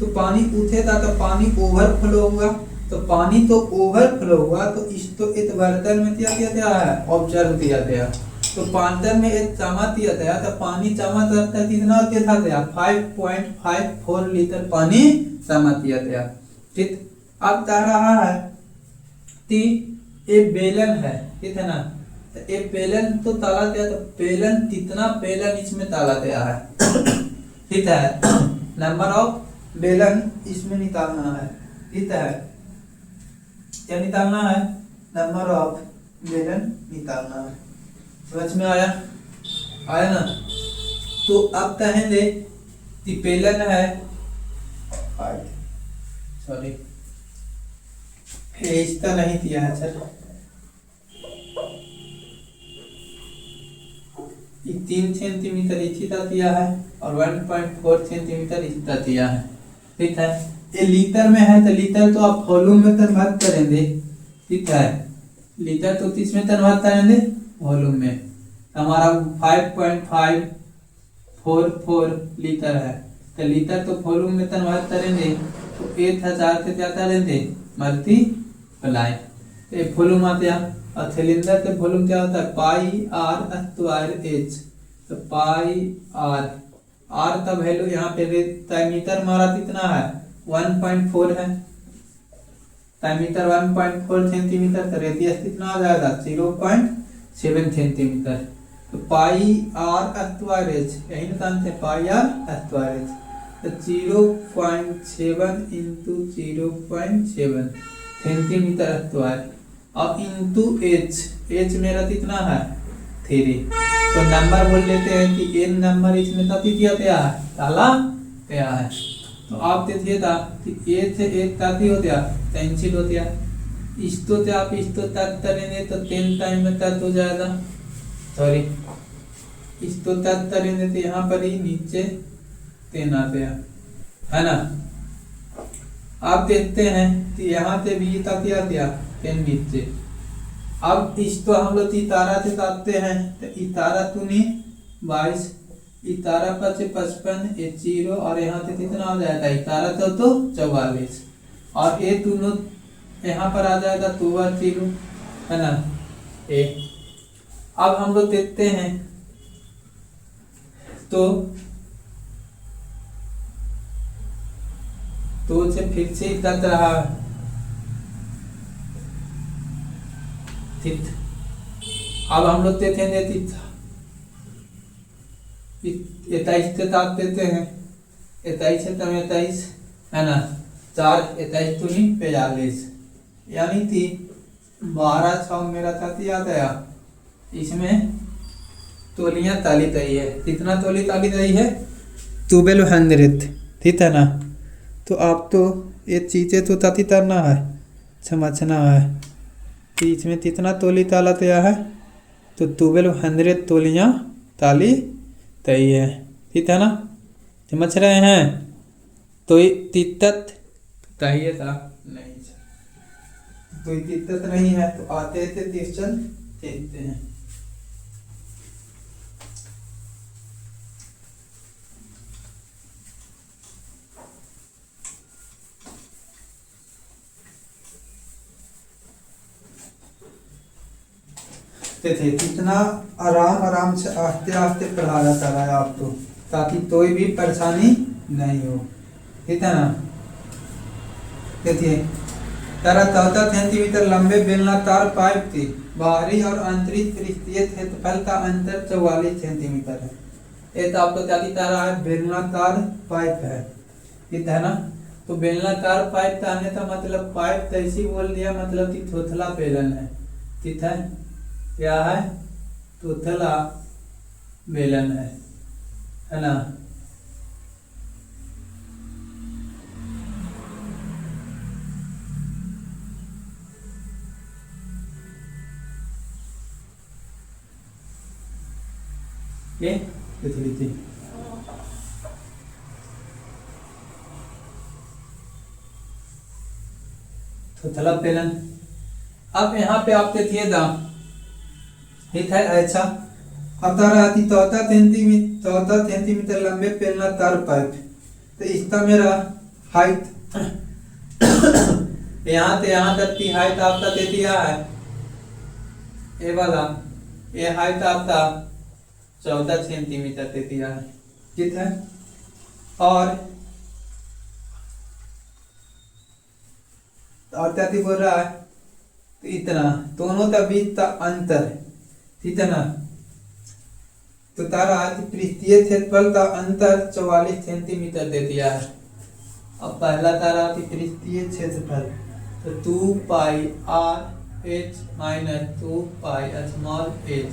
A: तो पानी उठेगा तो पानी ओवरफ्लो हुआ, तो पानी तो ओवरफ्लो हुआ, तो इस तो एक बर्तन में क्या किया गया है? ऑब्जर्व किया गया। तो बर्तन में एक चम्मच दिया गया, तो पानी चम्मच रखता कितना देखा गया? 5.54 लीटर पानी चम्मच दिया गया, ठीक। अब कह रहा है कि एक बेलन है, ठीक है ना, तो एक बेलन तो ताला गया, तो बेलन कितना बेलन इसमें ताला गया है, ठीक है। नंबर ऑफ बेलन इसमें निकालना है, ठीक है। क्या निकालना है? नंबर ऑफ बेलन निकालना है। समझ में आया? आया ना? तो अब कहेंगे कि बेलन है, सॉरी इसका नहीं दिया है सर, 3 सेंटीमीटर इसका दिया है और 1.4 सेंटीमीटर इसका दिया है, ठीक है। ये लीटर में है तो लीटर तो आप वॉल्यूम में कन्वर्ट करेंगे, ठीक है। लीटर तो किसमें कन्वर्ट करेंगे? वॉल्यूम में। हमारा 5.544 लीटर है, तो लीटर तो वॉल्यूम में कन्वर्ट करेंगे, तो 1000 से क्या करेंगे? मल्टीप्लाई, तो वॉल्यूम आ गया। और सिलेंडर के वॉल्यूम क्या होता है? पाई आर स्क्वायर एच, तो पाई आर, आर का वैल्यू यहाँ पे मीटर हमारा कितना है? 1.4 है, मीटर 1.4 सेंटीमीटर, तो रेडियस कितना आ जाएगा? 0.7 सेंटीमीटर। तो पाई आर स्क्वायर एच, यही निकालते हैं, पाई आर स्क्वायर एच, तो 0.7 इंटू 0.7 सेंटीमीटर स्क्वायर, और इंटू एच, एच मेरा कितना है? 3। तो नंबर बोल लेते हैं कि एन नंबर इसमें काफी किया गया है, डाला गया है। तो आप देखिएगा कि ए से एक काफी हो गया, कैंसिल हो गया, इसको से आप इसको तक करेंगे तो 10 टाइम में तक हो जाएगा, सॉरी इसको तक करेंगे तो यहाँ पर ही नीचे 10 आ गया, है ना। आप देखते हैं कि यहाँ से भी तक आ गया 10 नीचे। अब इसको हम लोग इतारा से काटते हैं, तो इतारा तूने 22, इतारा पर से 55, ये 0 और यहाँ से कितना हो जाएगा? इतारा तो 44, और ये दोनों यहाँ पर आ जाएगा 2/0, है ना, ए। अब हम लोग देखते हैं तो से फिर से तक रहा ठीक। अब हम लोग देते हैं 21 के साथ देते हैं 21 है 21, है ना, 4 21 तो नहीं 42, यानी 12 6 मेरा साथ याद आया। इसमें तोलियां ताली तई है, कितना तोली ताली तई है 1200, ठीक है ना। तो आप तो ये चीज़ें तो ताती तरना है, समझना है कि इसमें कितना तोली ताला तया है, तो 1200 तोलियां ताली तई है, ठीक है ना, समझ रहे हैं। तो तित्तत चाहिए था नहीं, तो तित्तत नहीं है, तो आते थे क्वेश्चन देखते हैं। थे कितना आराम से आस्ते आस्ते पढ़ा जाता है आपको, ताकि कोई भी परेशानी नहीं हो, ठीक है ना। देखिए 14 सेंटीमीटर लंबे बेलनाकार पाइप की बाहरी और आंतरिक पृष्ठीय क्षेत्रफल का अंतर 44 सेंटीमीटर है। ये तो आपको क्या दिखा रहा है, बेलनाकार पाइप है, ठीक है ना। तो बेलनाकार पाइप का आने का मतलब पाइप तो ऐसी बोल दिया, मतलब कि थोथला बेलन है, ठीक है, क्या है, थोथला बेलन है ना। ये लिख लीजिए, थोथला बेलन। अब यहाँ पे आप देखिए दाम, ठीक है, ऐसा आता रहा थी 14 सेंटीमीटर लंबे बेलनाकार पाइप, तो इसका मेरा हाइट यहाँ से यहाँ तक की हाइट आपका दे दिया है, ये वाला, ये हाइट आपका 14 सेंटीमीटर दे दिया है, ठीक है। और क्या बोल रहा है, तो इतना दोनों का बीच का अंतर, ठीक है ना। तो तारा पृष्ठीय क्षेत्रफल का अंतर 44 सेंटीमीटर दे दिया है। अब पहला तारा पृष्ठीय क्षेत्रफल, तो 2 pi R H minus 2 pi small H,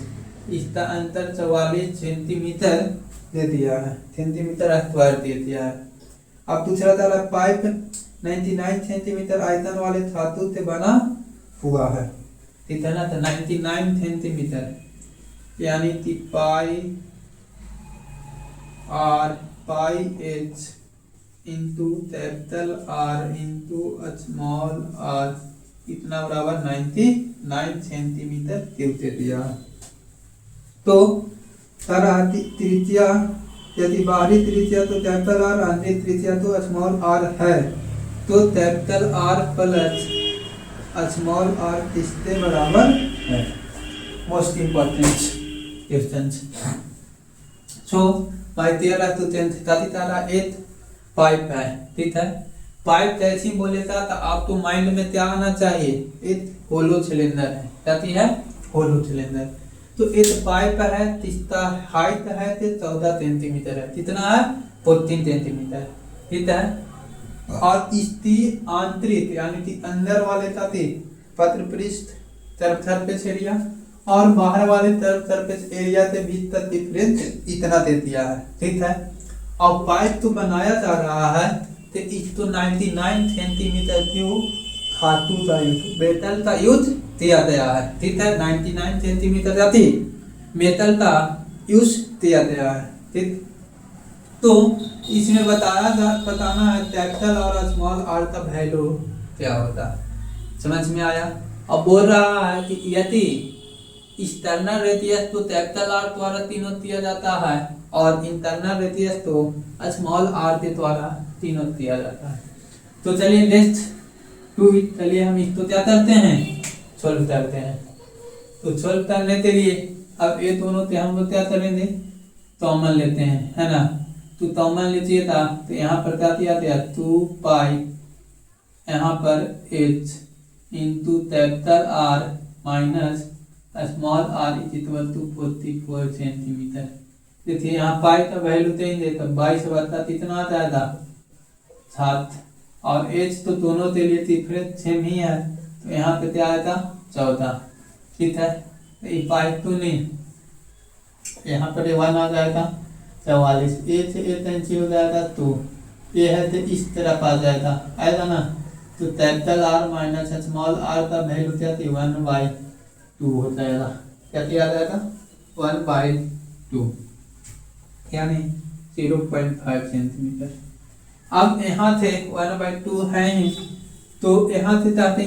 A: इसका अंतर 44 सेंटीमीटर दे दिया है, सेंटीमीटर स्क्वायर दे दिया है। अब दूसरा तारा पाइप 99 सेंटीमीटर आयतन वाले धातु से बना हुआ है, ठीक है ना। तो 99 सेंटीमीटर यानी कि pi R pi H into capital R into small R, इतना बराबर 99 सेंटीमीटर क्यूब दे दिया। तो सारा त्रिज्या, यदि बाहरी त्रिज्या तो कैपिटल आर, आंतरिक त्रिज्या तो स्मॉल आर है, तो capital R plus small R किसके बराबर है। Most important question. So my dear student, तारा एक पाइप है, ठीक है। पाइप जैसी बोलेगा तो आपको माइंड में क्या आना चाहिए, एक होलो सिलेंडर है, क्या है, होलो सिलेंडर। तो एक पाइप है, जिसका हाइट है 14 सेंटीमीटर है, कितना है 14 सेंटीमीटर, ठीक है। और इसकी आंतरिक यानी कि अंदर वाले का पत्र पृष्ठ तरफ सरफेस एरिया और बाहर वाले तरफ सरफेस एरिया के बीच तक डिफरेंस इतना दे दिया है, ठीक है। और पाइप तो बनाया जा रहा है तो इसको 99 सेंटीमीटर क्यूब धातु का यूज, मेटल का यूज किया गया है, ठीक है। 99 सेंटीमीटर जाती मेटल का यूज किया गया है, ठीक। तो इसमें बताना है कैपिटल और स्मॉल आर का वैल्यू क्या होता है, समझ में आया। अब बोल रहा है कि यदि एक्सटर्नल रेडियस तो कैपिटल आर द्वारा तीनों दिया जाता है और इंटरनल रेडियस तो स्मॉल आर के द्वारा तीनों दिया जाता है। तो चलिए नेक्स्ट टू इट। चलिए हम इसको क्या करते हैं, सोल्व करते हैं। तो सोल्व करने के लिए अब ये दोनों पे हम लोग क्या करेंगे, कॉमन लेते हैं, है ना। तो कॉमन लीजिए था, तो यहाँ पर क्या दिया गया 2 पाई, यहाँ पर h into capital R minus small r is equal to 44 centimetre. देखिए यहाँ पाई का वैल्यू देंगे तो 22 बटा कितना आ जाएगा 7, और h तो दोनों के लिए डिफरेंस सेम ही है, तो यहाँ पे क्या आएगा 14। ठीक है, ये पाई तो नहीं, यहाँ पर 1 आ जाएगा 44, ए से ए कैंसिल हो जाएगा, तो ये है तो इस तरफ आ जाएगा, आएगा ना। तो capital R minus small r का वैल्यू क्या थी 1/2 हो जाएगा। क्या किया जाएगा 1/2 यानी 0.5 सेंटीमीटर। अब यहाँ थे 1/2 है ही, तो यहाँ से चाहते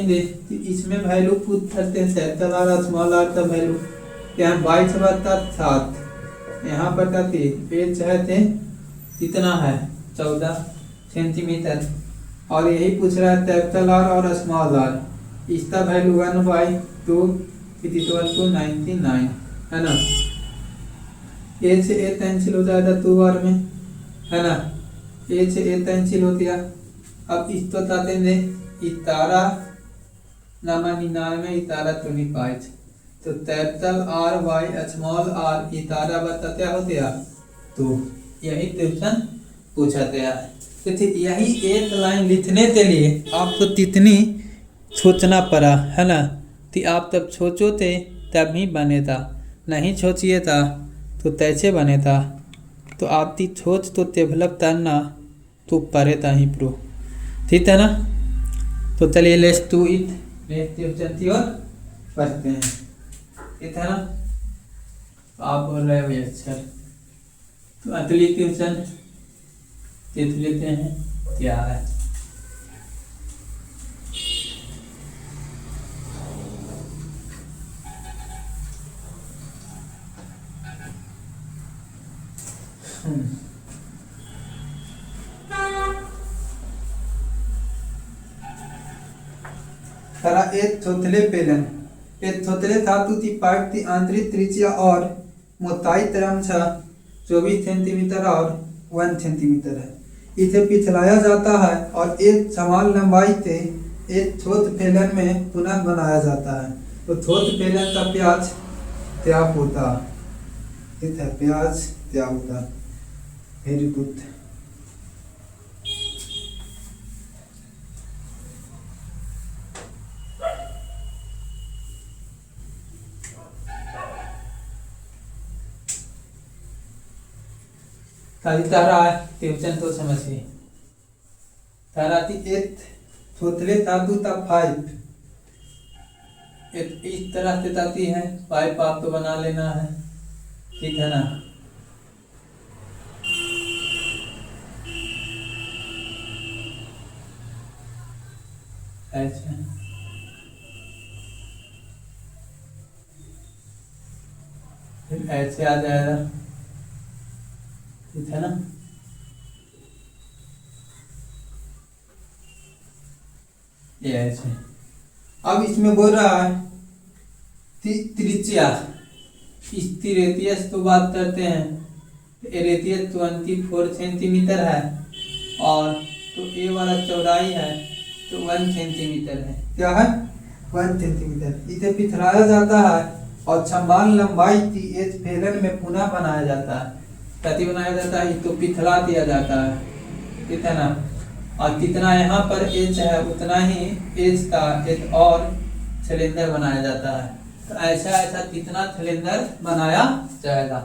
A: कि इसमें वैल्यू पुट करते हैं कैपिटल R स्मॉल r का वैल्यू, यहाँ 22 बटा 7, यहाँ पर क्या थी पेज थे कितना है 14 सेंटीमीटर, और यही पूछ रहा है कैपिटल R और स्मॉल r, इसका वैल्यू 1/2 इज इक्वल टू 99, है ना। ए से ए कैंसिल हो जाएगा 2 बार में, है ना, ए से ए कैंसिल हो गया। अब इसको चाहते हैं इतारा 99 इतारा 25, तो capital R by small r इतारा बता क्या हो गया, तो यही क्वेश्चन पूछा गया है। तो यही एक लाइन लिखने के लिए आपको कितनी सोचना पड़ा, है ना। तो आप तब सोचो थे तब ही बने था, नहीं सोचिए था तो कैसे बने था। तो आपकी सोच तो डेवलप करना तो पड़े था ही प्रो, ठीक है ना। तो चलिए let's do it, next question की ओर बढ़ते हैं, ठीक है ना। आप बोल रहे हो अच्छा, तो अगली क्वेश्चन देख लेते हैं क्या है। तारा एक थोथले पेलन, एक थोथले धातु की पाइप की आंतरिक त्रिज्या और मोटाई क्रमशः 24 सेंटीमीटर और 1 सेंटीमीटर है। इसे पिछलाया जाता है और एक समान लंबाई से एक थोथ पेलन में पुनः बनाया जाता है। तो थोथ पेलन का प्याज त्याग होता है, ठीक है, प्याज त्याग होता है। Very good. तारा क्वेश्चन तो समझिए। तारा की एक थोथले धातु का पाइप एक इस तरह से जाती है, पाइप आपको बना लेना है, ठीक है ना। ऐसे फिर ऐसे आ जाएगा, ठीक है ना। ये ऐसे। अब इसमें बोल रहा है त्रिज्या, इस रेडियस तो बात करते हैं, रेडियस 24 सेंटीमीटर है, और तो ए वाला चौड़ाई है तो 1 सेंटीमीटर है। क्या है 1 सेंटीमीटर। इसे पिछलाया जाता है और समान लंबाई की एक फैलन में पुनः बनाया जाता है। कैसे बनाया जाता है, तो पिछला दिया जाता है, ठीक है ना। और कितना यहाँ पर एच है उतना ही एच का एक और सिलेंडर बनाया जाता है। तो ऐसा ऐसा कितना सिलेंडर बनाया जाएगा,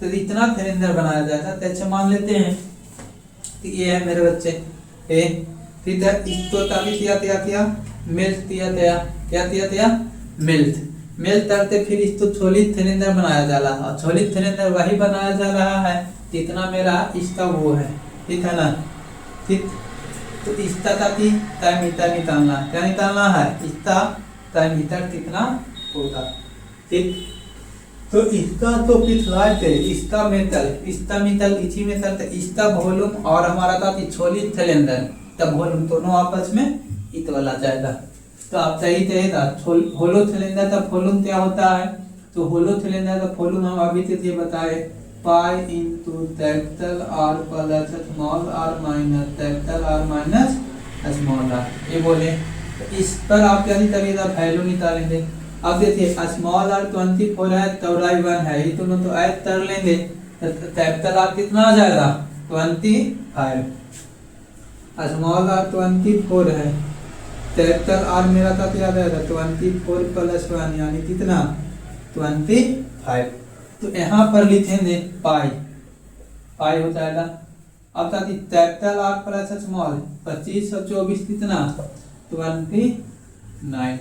A: तो इतना सिलेंडर बनाया जाएगा। तो अच्छा मान लेते हैं कि ये है मेरे बच्चे ए, ठीक है। इसको ताबी किया मेल्ट किया मेल्ट करते फिर इसको सॉलिड सिलेंडर बनाया जा रहा है। सॉलिड सिलेंडर वही बनाया जा रहा है जितना मेरा इसका वो है, ठीक है ना। ठीक, तो इसका टाइम मीटर निकालना, क्या निकालना है, इसका टाइम मीटर कितना होगा, ठीक। तो इसका तो पिछला थे, इसका मीटर इसी में करते, इसका वॉल्यूम और हमारा था सॉलिड सिलेंडर, तब वॉल्यूम दोनों आपस में इत वाला जाएगा। तो आप सही थे था होलो सिलेंडर का वॉल्यूम क्या होता है, तो होलो सिलेंडर का वॉल्यूम हम अभी तक ये बताए pi into capital R plus small R minus capital R minus small R, ये बोले। तो इस पर आप क्या निकालिएगा, वैल्यू निकालेंगे। अब देखिए स्मॉल आर 24 है, चौड़ाई 1 है, ये दोनों तो ऐड कर लेंगे, तो कैपिटल आर कितना आ जाएगा 25, स्मॉल आर 24 है, कैपिटल आर मेरा का क्या रहेगा 24 प्लस 1 यानी कितना 25। तो यहाँ पर लिखेंगे पाई, पाई हो जाएगा। अब ताकि कैपिटल आर प्लस स्मॉल 25 और 24 कितना 29,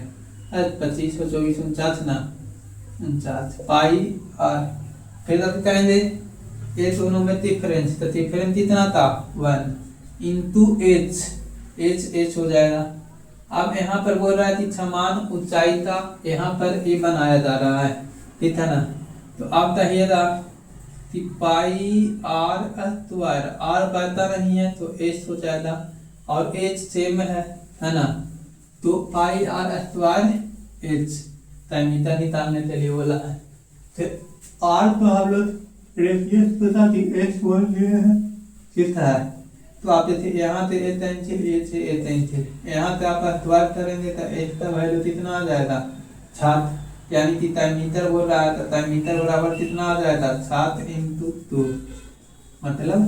A: 25 और 24 49 ना 49 पाई आर। फिर अब कहेंगे ये दोनों में डिफरेंस, तो डिफरेंस कितना था 1 इंटू एच, एच हो जाएगा। अब यहाँ पर बोल रहा है कि समान ऊंचाई का यहाँ पर ये बनाया जा रहा है, ठीक है ना। तो आप कहिएगा कि पाई आर स्क्वायर, आर बढ़ता नहीं है तो एच हो जाएगा, और एच सेम है ना, तो पाई आर स्क्वायर एच मीटर निकालने के लिए बोला है। फिर आर को हम लोग रेडियस पता कि एच बोल लिए हैं, ठीक है। तो आप जैसे यहाँ से ए टेंसिल ए से ए टेंसिल यहाँ से आप स्क्वायर करेंगे तो एच का वैल्यू कितना आ जाएगा 7, यानी कि मीटर बोल रहा है तो मीटर बराबर कितना आ जाएगा 7 इंटू 2 मतलब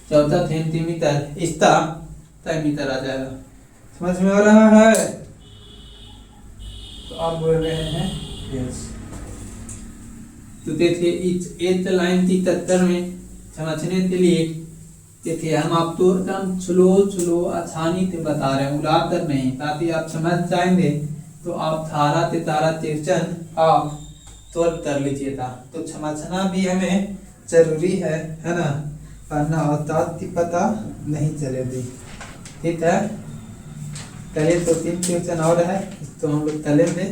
A: 14 सेंटीमीटर, इसका मीटर आ जाएगा। समझ में आ रहा है? तो आप बोल रहे हैं यस। तो देखिए इस एथ लाइन की टक्कर में समझने के लिए देखिए हम आपको एकदम स्लो आसानी से बता रहे हैं, उड़ा कर नहीं, ताकि आप समझ जाएंगे तो आप थारा ते तारा क्वेश्चन आप तुरंत कर लीजिएगा। तो समझना भी हमें जरूरी है ना, वरना औकात की पता नहीं चलेगी, ठीक है। पहले तो 3 क्वेश्चन और है, इसको हम लोग करेंगे,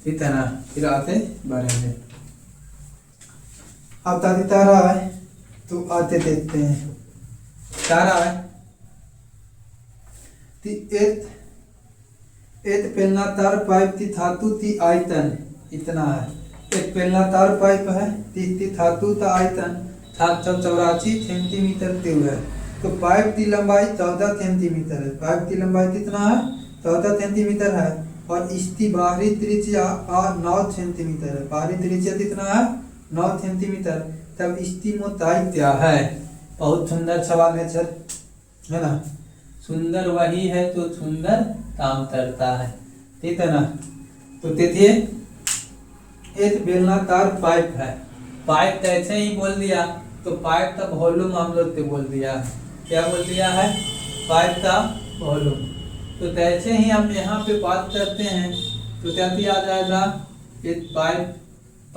A: ठीक है ना, फिर आते बढ़ेंगे। अब दादी तारा है तो आते देखते हैं। तारा है एक बेलनाकार पाइप की धातु की आयतन इतना है, एक बेलनाकार पाइप है की धातु का आयतन 784 सेंटीमीटर तीव्र है। तो पाइप की लंबाई 14 सेंटीमीटर है, पाइप की लंबाई कितना है 14 सेंटीमीटर है, और इसकी बाहरी त्रिज्या 9 सेंटीमीटर है, बाहरी त्रिज्या कितना है 9 सेंटीमीटर। तब इसकी मोटाई क्या है? बहुत सुंदर सवाल है सर, है ना। सुंदर वही है तो सुंदर काम करता है, ठीक है ना। तो देखिए एक बेलनाकार पाइप है, पाइप ऐसे ही बोल दिया तो पाइप का वॉल्यूम हम लोग से बोल दिया है, क्या बोल दिया है पाइप का वॉल्यूम। तो जैसे ही हम यहाँ पे बात करते हैं तो क्या आ जाएगा एक पाइप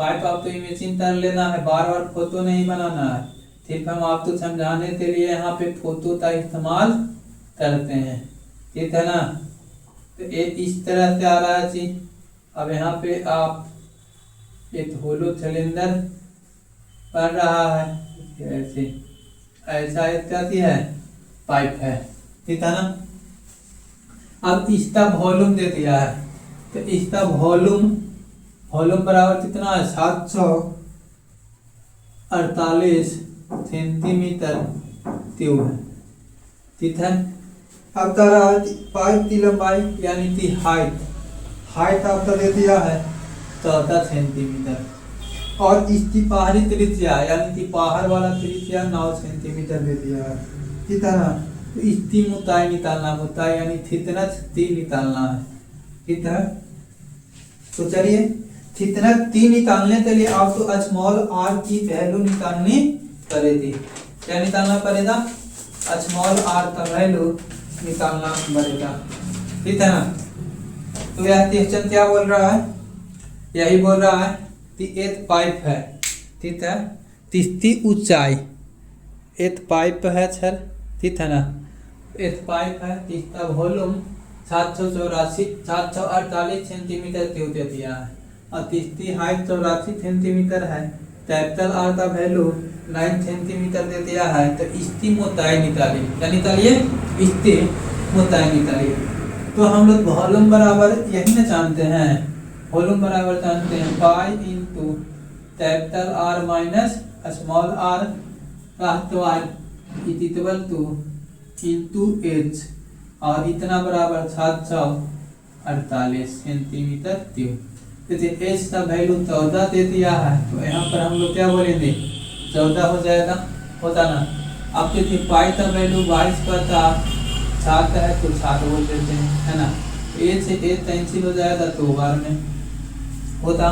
A: आपको इमेजिन कर लेना है, बार बार फोटो नहीं बनाना है, ठीक। हम आपको समझाने के लिए यहाँ पे फोटो का इस्तेमाल करते हैं, ठीक है ना। तो इस तरह से आ रहा है चीज। अब यहाँ पे आप एक होलो सिलेंडर पड़ रहा है, ऐसे ऐसा क्या है पाइप है, ठीक है ना। अब इसका वॉल्यूम दे दिया है, तो इसका वॉल्यूम बराबर कितना है 748 सेंटीमीटर क्यूब है, ठीक है। अब तारा पाइप की लंबाई यानी कि हाइट आपका दे दिया है 14 सेंटीमीटर, और इसकी बाहरी त्रिज्या यानी कि बाहर वाला त्रिज्या 9 सेंटीमीटर दे दिया है, ठीक है ना। तो इसकी मोटाई निकालना, मोटाई यानी थिकनेस टी निकालना है, ठीक है। तो चलिए थिकनेस टी निकालने के लिए आपको स्मॉल आर की वैल्यू निकालनी पड़ेगी। क्या निकालना पड़ेगा? स्मॉल आर का वैल्यू निकालना पड़ेगा, ठीक है ना। तो यह क्वेश्चन क्या बोल रहा है? यही बोल रहा है कि एक पाइप है, ठीक है, जिसकी ऊंचाई एक पाइप है सर, ठीक है ना। एक पाइप है जिसका वॉल्यूम 748 सेंटीमीटर क्यूब दे दिया है, और जिसकी हाइट 84 सेंटीमीटर है, कैपिटल आर का वैल्यू 9 सेंटीमीटर दे दिया है। तो इसकी मोटाई निकालिए, क्या निकालिए? इसकी मोटाई निकालिए। तो हम लोग वॉल्यूम बराबर यही ना जानते हैं, वॉल्यूम बराबर जानते हैं pi into capital R minus small R equal to into H, और इतना बराबर 748 सेंटीमीटर क्यूब। देखिए एच का वैल्यू 14 दे दिया है, तो यहाँ पर हम लोग क्या बोलेंगे 14 हो जाएगा, होता ना। अब देखिए पाई का वैल्यू 22 का था, 7 है तो 7 बोल देते हैं, है ना। एच से एच कैंसिल हो जाएगा 2 बार में होता।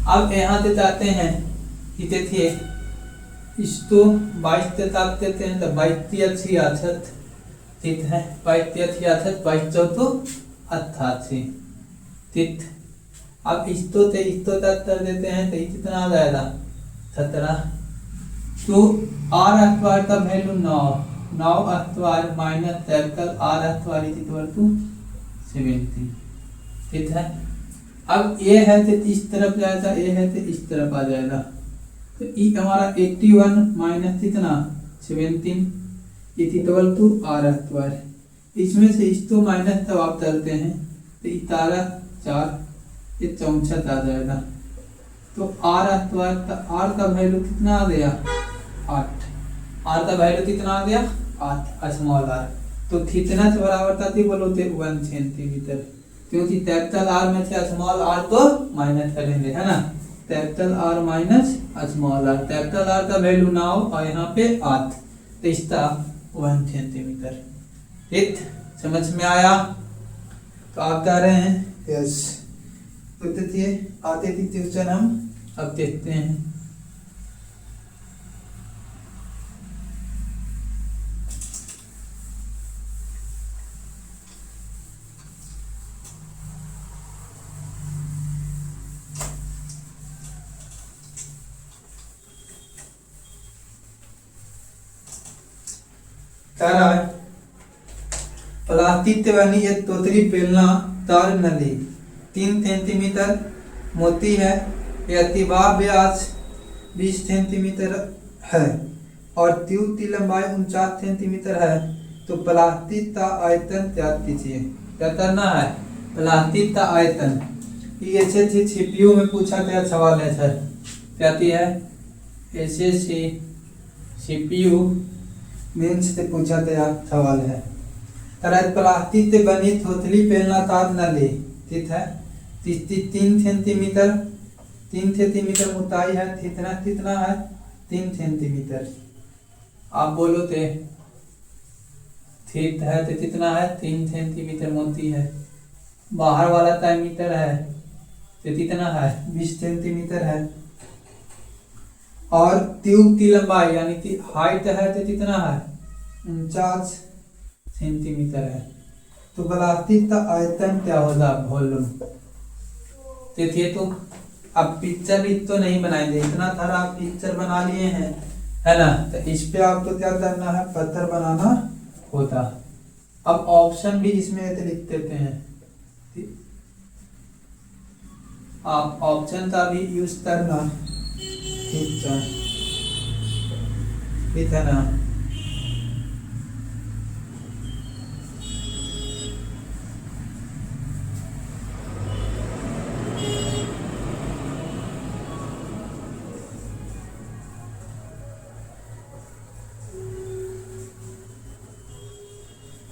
A: अब यहाँ से जाते हैं कि देखिए इसको 22 से ताप देते हैं तो 22 68, ठीक है 22 68 22 14 88, ठीक। अब इसको से इसको तक कर देते हैं तो कितना आ जाएगा 17। तो आर अखबार का वैल्यू 9 अखबार माइनस कैपिटल आर अखबार इक्वल टू 17, ठीक है। अब ये है तो इस तरफ जाएगा, ये है तो इस तरफ आ जाएगा, तो ई हमारा 81 माइनस कितना 17 इक्वल टू आर स्क्वायर। इसमें से इसको माइनस तब आप करते हैं तो 4 ये 64 आ जाएगा। तो आर स्क्वायर का आर का वैल्यू कितना आ गया 8, आर का वैल्यू कितना आ गया 8 स्मॉल आर। तो कितना से बराबर था थी बोलो थे 1 सेंटीमीटर, क्योंकि कैपिटल आर में से स्मॉल आर तो माइनस करेंगे, है ना। Capital R minus small R, capital R का वैल्यू 9 और यहाँ पे 8, तो इसका 1 सेंटीमीटर, ठीक। समझ में आया? तो आप कह रहे हैं यस। तो देखिए आते थी क्वेश्चन हम अब देखते हैं। प्लास्टिक से बनी एक तोतरी बेलना तार नली 3 सेंटीमीटर मोती है, अतिबाह व्यास 20 सेंटीमीटर है और ट्यूब की लंबाई 49 सेंटीमीटर है। तो प्लास्टिक का आयतन ज्ञात कीजिए। क्या करना है? प्लास्टिक का आयतन। ये ऐसे सीपीयू में पूछा गया सवाल है सर, क्या है ऐसे सीपीयू मेंस से पूछा गया सवाल है। प्लास्टिक से बनी थोथली बेलनाकार नली, ठीक है 3 सेंटीमीटर मोटाई है, कितना है 3 सेंटीमीटर। आप बोलो थे ठीक है तो कितना है 3 सेंटीमीटर मोटी है। बाहर वाला डायमीटर है तो कितना है 20 सेंटीमीटर है, और ट्यूब की लंबाई यानी कि हाइट है तो कितना है 49 सेंटीमीटर है। तो प्लास्टिक का आयतन क्या होगा वॉल्यूम। देखिए तो अब पिक्चर भी तो नहीं बनाएंगे, इतना सारा आप पिक्चर बना लिए हैं, है ना। तो इस पे आपको क्या करना है पत्थर बनाना होता। अब ऑप्शन भी इसमें लिख देते हैं, आप ऑप्शन का भी यूज करना, ठीक है ना।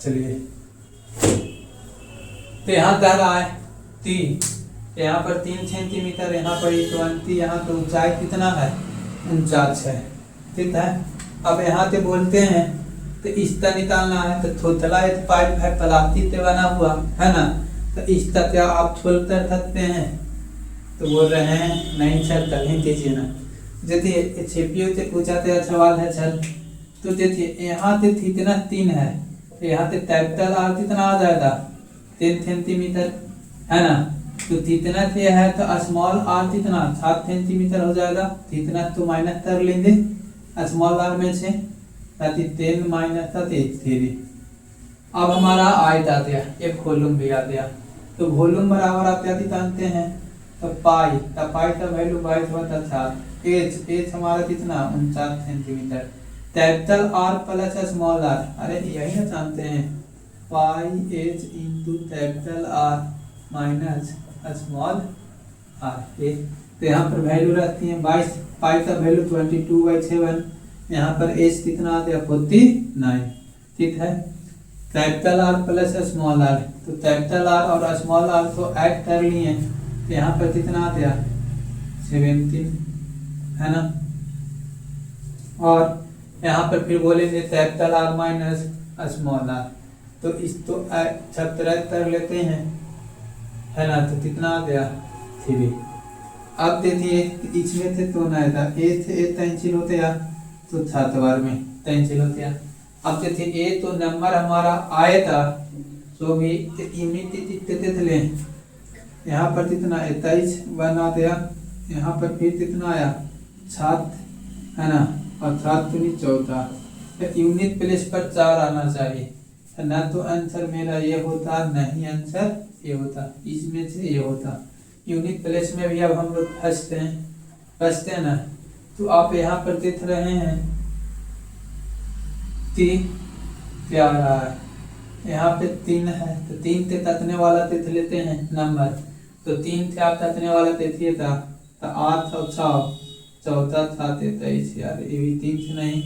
A: चलिए तो यहाँ क्या रहा है 3, यहाँ पर 3 सेंटीमीटर, यहाँ पर 20, यहाँ पर ऊंचाई कितना है 49 है, ठीक है। अब यहाँ से बोलते हैं तो इसका निकालना है, तो थोथला एक पाइप है प्लास्टिक से बना हुआ, है ना। तो इसका क्या आप छोल कर सकते हैं, तो बोल रहे हैं नहीं सर कहीं कीजिए ना। देखिए सीपीयू से पूछा था सवाल है सर, तो देखिए यहाँ से कितना 3 है, तो यहाँ से कैपिटल आर कितना आ जाएगा 10 सेंटीमीटर, है ना। तो कितना से है तो स्मॉल आर कितना 7 सेंटीमीटर हो जाएगा, कितना तो माइनस कर लेंगे स्मॉल आर में से, 10 माइनस 3। अब हमारा आयत आ गया, एक वॉल्यूम भी आ गया। तो वॉल्यूम बराबर आप क्या जानते हैं, तो पाई का वैल्यू 22/7, एच हमारा कितना 49 centimetre, capital R plus small R, अरे यही ना जानते हैं pi H into capital R minus small R ए। तो यहाँ पर वैल्यू रहती है 22, पाई का वैल्यू 22/7, यहाँ पर एच कितना आता है 49, ठीक है। Capital R plus small R, तो कैपिटल आर और स्मॉल आर को ऐड कर लिए, तो यहाँ पर कितना आ गया 17, है ना। और यहाँ पर फिर बोलेंगे capital R minus small R, तो इस तो सब्ट्रैक्ट कर लेते हैं, है ना। तो कितना आ गया 3। अब देखिए इसमें थे तो ना था ए थे, ए तैंचिल होते यार, तो 7 बार में तैंचिल होते यार। अब देखिए ए तो नंबर हमारा आया था, तो भी यूनिट कितने थे, यहाँ पर कितना 23 बना दिया, यहाँ पर फिर कितना आया 7, है ना, और 7 दूनी 14, तो यूनिट प्लेस पर 4 आना चाहिए, ना। तो आंसर मेरा ये होता, नहीं आंसर ये होता, इसमें से ये होता। यूनिट प्लेस में भी अब हम लोग फंसते हैं ना। तो आप यहाँ पर देख रहे हैं 3 क्या आ रहा है, यहाँ पे 3 है, तो 3 से तकने वाला देख लेते हैं नंबर, तो 3 से आप तकने वाला देखिए था, तो 8 और 6 14 7 23 यार, ये भी 3 से नहीं।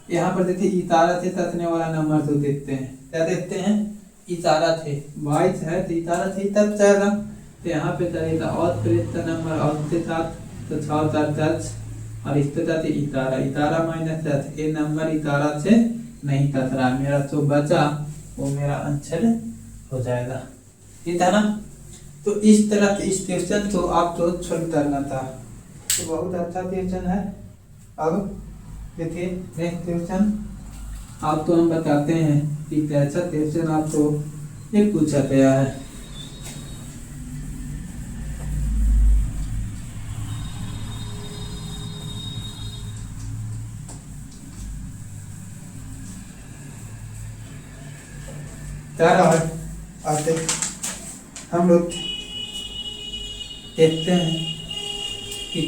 A: यहाँ पर देखिए इतारा से तकने वाला नंबर तो देखते हैं, क्या देखते हैं इतारा थे, 22 है तो इतारा से तब जाएगा, तो यहाँ पे चलेगा और प्लेस का नंबर और के साथ, तो 6 4 10, और इसके साथ इतारा माइनस 10, ये नंबर इतारा से नहीं तक रहा, मेरा जो बचा वो मेरा आंसर हो जाएगा, ठीक है ना। तो इस तरह इस क्वेश्चन को आपको सॉल्व करना था, तो बहुत अच्छा क्वेश्चन है। अब देखिए नेक्स्ट क्वेश्चन आपको हम बताते हैं कि कैसा क्वेश्चन आपको ये पूछा गया है। क्या रहा है आते हम लोग देखते हैं कि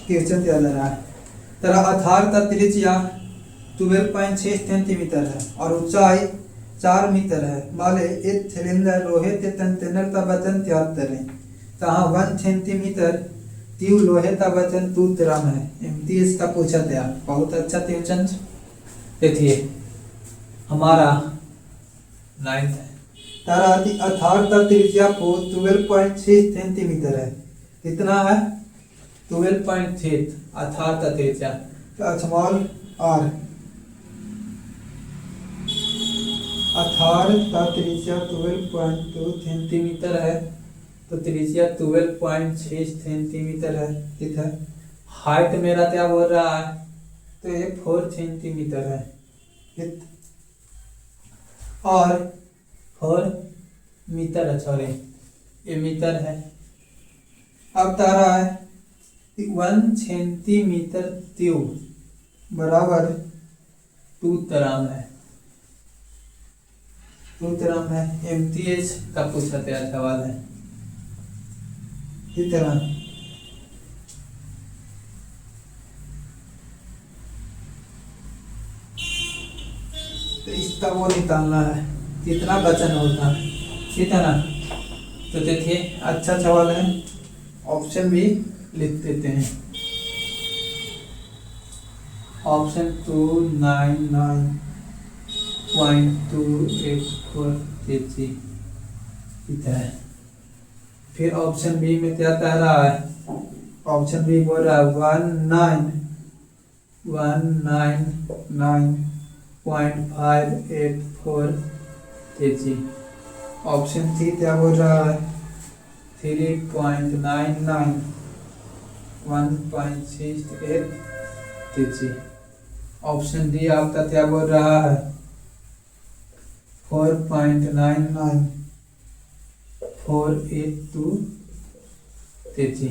A: क्वेश्चन क्या लग रहा है। तेरा आधार का त्रिज्या 12.6 सेंटीमीटर है और ऊंचाई 4 मीटर है। वाले एक सिलेंडर लोहे के कंटेनर का वजन ज्ञात करें। कहाँ 1 सेंटीमीटर ट्यूब लोहे का वजन 2 ग्राम है। एमती इसका पूछा गया, बहुत अच्छा क्वेश्चन। देखिए हमारा 9th है। तारा आधार का त्रिज्या को 12.6 सेंटीमीटर है। कितना है 12.6 आधार का त्रिज्या, स्मॉल आर आधार का त्रिज्या 12.2 सेंटीमीटर है, तो त्रिज्या 12.6 सेंटीमीटर है, ठीक है। हाइट मेरा क्या बोल रहा है, तो ये 4 सेंटीमीटर है, ठीक। और 4 मीटर है, सॉरी ये मीटर है। अब तारा है 1 सेंटीमीटर ट्यूब बराबर 2 ग्राम है, 2 ग्राम है। एमटीएच का पूछा गया सवाल है, इस तरह। तो इसका वो निकालना है कितना वजन होता है, ठीक है ना। तो देखिए अच्छा सवाल है, ऑप्शन भी लिख देते हैं। ऑप्शन 299.284 kg, ठीक है। फिर ऑप्शन बी में क्या कह रहा है, ऑप्शन बी बोल रहा है 199.584 kg। ऑप्शन सी क्या बोल रहा है 3.99 1.68 kg। ऑप्शन डी आपका क्या बोल रहा है 4.99 482 kg।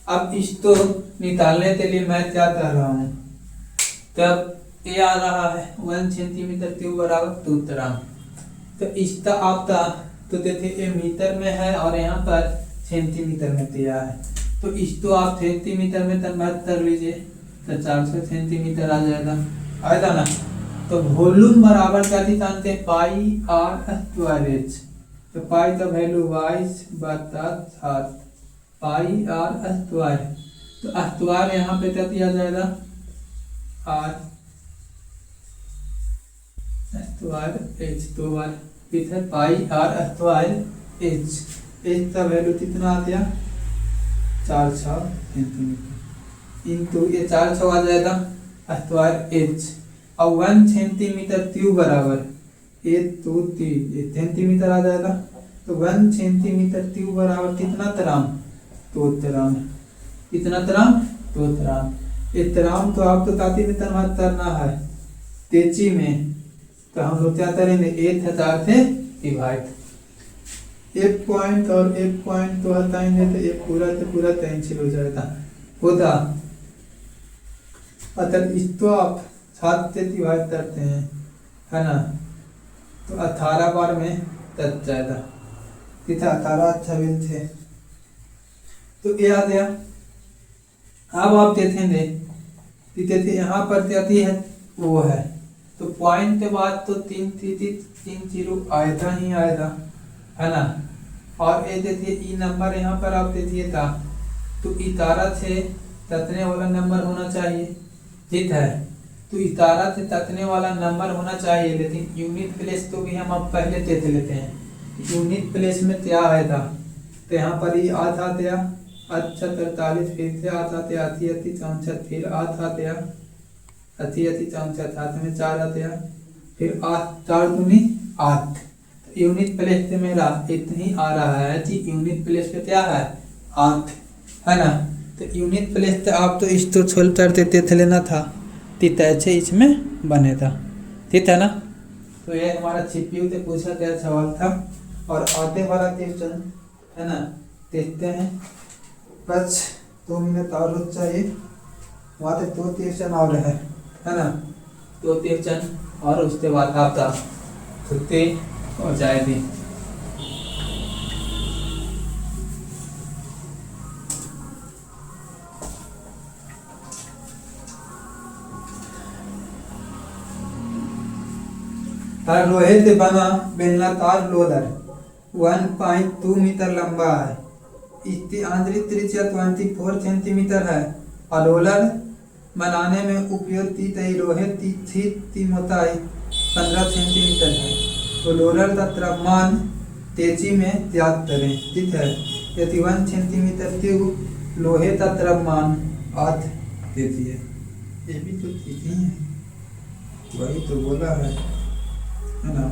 A: अब इसको निकालने के लिए मैं क्या कर रहा हूँ, तब ये आ रहा है 1 सेंटीमीटर ट्यूब बराबर 2 ग्राम। तो इसका आपका तो देखिए ये मीटर में है और यहाँ पर सेंटीमीटर में दिया है, तो इसको आप सेंटीमीटर में कन्वर्ट कर लीजिए, तो 400 सेंटीमीटर आ जाएगा, आएगा ना। तो वॉल्यूम बराबर क्या थी जानते हैं, पाई आर स्क्वायर एच। तो पाई का वैल्यू 22/7 पाई आर स्क्वायर। तो स्क्वायर यहाँ पे क्या दिया जाएगा, आर स्क्वायर एच, 2 बार फिर है pi R square H. H का वैल्यू कितना आ गया, 4/6 सेंटीमीटर इंटू ये 4/6 आ जाएगा स्क्वायर एच, और 1 सेंटीमीटर क्यूब बराबर 1 2 3 ये सेंटीमीटर आ जाएगा। तो 1 सेंटीमीटर क्यूब बराबर कितना तराम, 2 तराम। कितना तराम, 2 तराम। ये तराम तो आपको ताती में तनवाद करना है तेजी में, तो हम लोग क्या करेंगे 1000 से डिवाइड, 1 पॉइंट और 1 पॉइंट तो हटाएंगे तो ये पूरा तो पूरा कैंसिल हो जाएगा होता। अतः इसको आप 7 से डिवाइड करते हैं, है ना, तो 18 बार में तक जाएगा। कितना 18 26 थे, तो ये आ गया। अब आप देखेंगे थे यहाँ पर जाती है वो है, तो पॉइंट के बाद तो 3 जीरो आएगा ही आएगा, है ना। और ये देखिए ई नंबर यहाँ पर आप देखिए था, तो इतारा से ततने वाला नंबर होना चाहिए, ठीक है। तो इतारा से ततने वाला नंबर होना चाहिए, लेकिन यूनिट प्लेस तो भी हम अब पहले देख लेते हैं। यूनिट प्लेस में क्या आएगा, तो यहाँ पर ही आता दिया अच्छा 43, फिर से आता दिया अति 64, फिर आता दिया अति 64, साथ में 4 आते हैं, फिर 8 4 दूनी 8। यूनिट प्लेस पे मेरा इतनी आ रहा है कि यूनिट प्लेस पे क्या है 8, है ना। तो यूनिट प्लेस पे आप तो इस तो छोल कर देते थे लेना था, ऐसे इसमें बने था, ठीक है ना। तो ये हमारा CPU से पूछा गया सवाल था। और आते वाला क्वेश्चन है ना, देखते हैं। बस 2 मिनट और रुक चाहिए, वहाँ पे 2 क्वेश्चन और है ना, 2 क्वेश्चन और उसके बाद आपका छुट्टी हो जाएगी। लोहे से बना बेलनाकार लोलर 1.2 मीटर लंबा है, इसकी आंतरिक त्रिज्या 24 सेंटीमीटर है, और लोलर बनाने में उपयोग की गई लोहे की मोटाई 15 सेंटीमीटर है। तो लोलर का द्रव्यमान तेजी में ज्ञात करें, ठीक है। यदि 1 सेंटीमीटर क्यूब लोहे का द्रव्यमान 8 देती है, ये भी तो ठीक ही है, वही तो बोला है ना।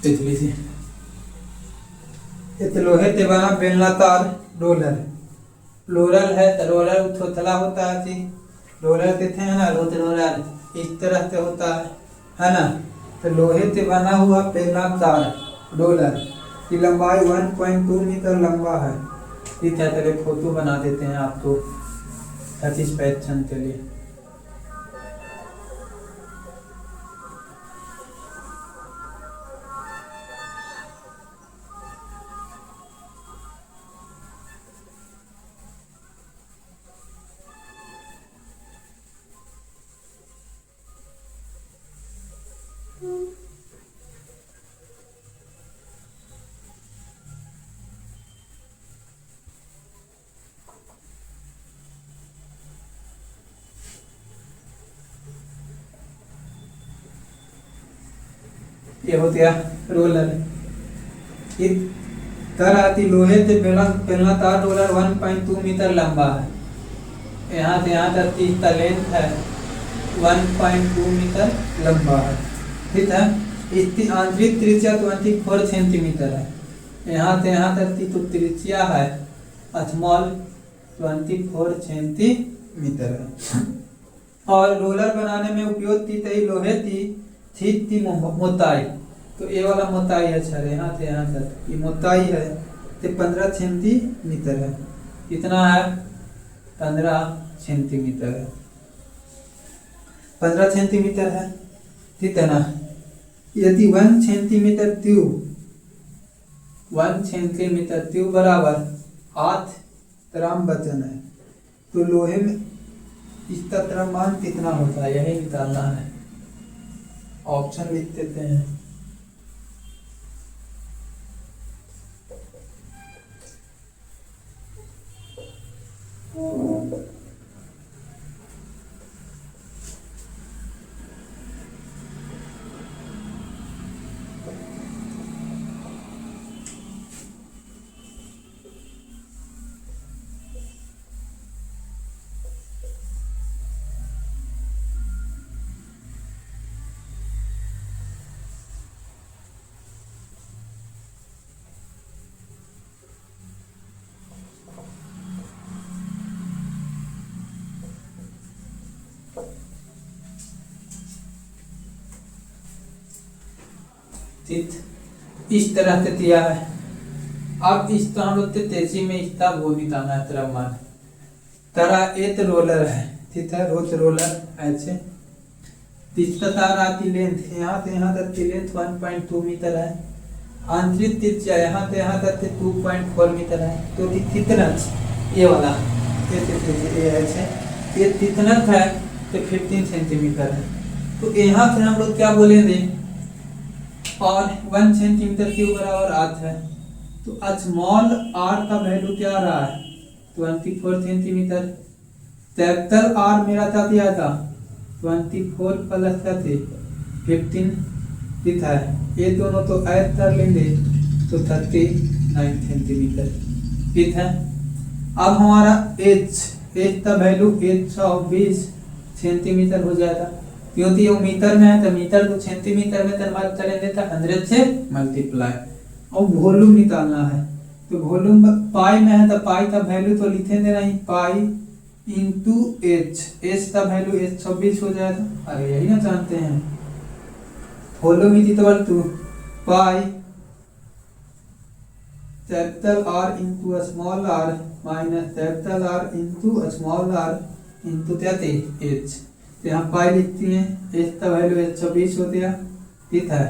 A: देख लीजिए, ये लोहे से बना बेलनाकार रोलर, लोरल है तो रोलर थोथला होता है जी, रोलर कहते हैं ना, रोलर इस तरह से होता है ना। तो लोहे से बना हुआ बेलनाकार रोलर की लंबाई 1.2 मीटर लंबा है, ठीक है। चलिए फोटो बना देते हैं आपको सेटिस्फैक्शन के लिए। ये हो गया रोलर। आती लोहे से बेलनाकार रोलर 1.2 मीटर लंबा है, यहाँ से यहाँ तक इसका लेंथ है 1.2 मीटर लंबा है, ठीक है। इसकी आंतरिक त्रिज्या 24 सेंटीमीटर है, यहाँ से यहाँ तक की तो त्रिज्या है स्मॉल 24 सेंटीमीटर है। और रोलर बनाने में उपयोग की गई लोहे की ठीक की मोटाई, तो ये वाला मोटाई है सर, यहाँ से यहाँ तक ये मोटाई है तो 15 सेंटीमीटर है। कितना है 15 सेंटीमीटर है, 15 सेंटीमीटर है, ठीक है ना। यदि 1 सेंटीमीटर क्यूब 1 सेंटीमीटर ट्यूब बराबर 8 ग्राम वजन है। तो लोहे में इसका द्रव्यमान कितना होता है यही निकालना है। ऑप्शन लिख देते हैं। इस तरह से दिया है। अब इस तो हम लोग तेजी में इसका वो निकालना है द्रव्यमान। तरह एक रोलर है, ठीक है, रोज रोलर ऐसे। इसका तार आती लेंथ यहाँ से यहाँ तक की लेंथ 1.2 मीटर है। आंतरिक त्रिज्या यहाँ से यहाँ तक 2.4 मीटर है। तो कितना ये वाला ये ऐसे ये कितना है तो 15 सेंटीमीटर है। तो यहाँ से हम लोग क्या बोलेंगे, और 1 सेंटीमीटर क्यूब बराबर 8 है। तो स्मॉल r का वैल्यू क्या आ रहा है 24 सेंटीमीटर। कैपिटल R मेरा क्या दिया था 24 प्लस 15 ठीक है। ये दोनों तो ऐड कर लेंगे तो 39 सेंटीमीटर ठीक है। अब हमारा h का वैल्यू 120 सेंटीमीटर हो जाएगा, क्योंकि वो मीटर में है तो मीटर को सेंटीमीटर में कन्वर्ट करेंगे तो 100 से मल्टीप्लाई। और वॉल्यूम निकालना है तो वॉल्यूम पाई में है तो पाई का वैल्यू तो लिखेंगे नहीं, पाई इंटू एच का वैल्यू 120 हो जाएगा। अरे यही ना जानते हैं, volume is equal to pi capital R into small R minus capital R into small R into क्या थे एच। तो यहाँ पाई लिखती हैं, एच का वैल्यू 120 हो गया ठीक है।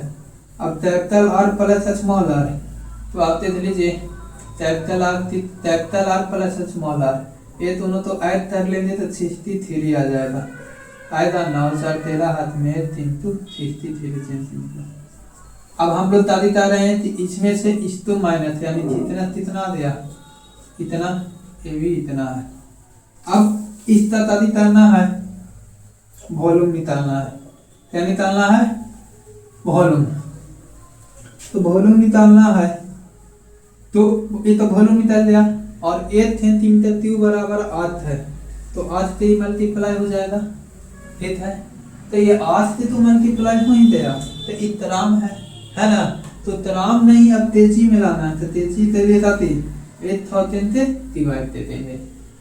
A: अब capital R plus small R तो आप देख लीजिए capital R plus small R ये दोनों तो ऐड कर लेंगे तो 63 आ जाएगा। आएगा 9 4 13 हाथ में 3 तो 63 सेंटीमीटर। अब हम लोग दादी कर रहे हैं कि इसमें से इस तो माइनस यानी कितना कितना दिया इतना, ये भी इतना है। अब इसका दादी करना है वॉल्यूम निकालना है। क्या निकालना है वॉल्यूम। तो वॉल्यूम निकालना है तो ये तो वॉल्यूम निकाल दिया और 1 सेंटीमीटर क्यूब बराबर 8 है तो 8 से ही मल्टीप्लाई हो जाएगा ठीक है। तो ये 8 से तो मल्टीप्लाई हो ही गया तो इतराम है ना। तो तराम नहीं अब तेजी में लाना है तो तेजी से ले जाती 8000 से डिवाइड दे देंगे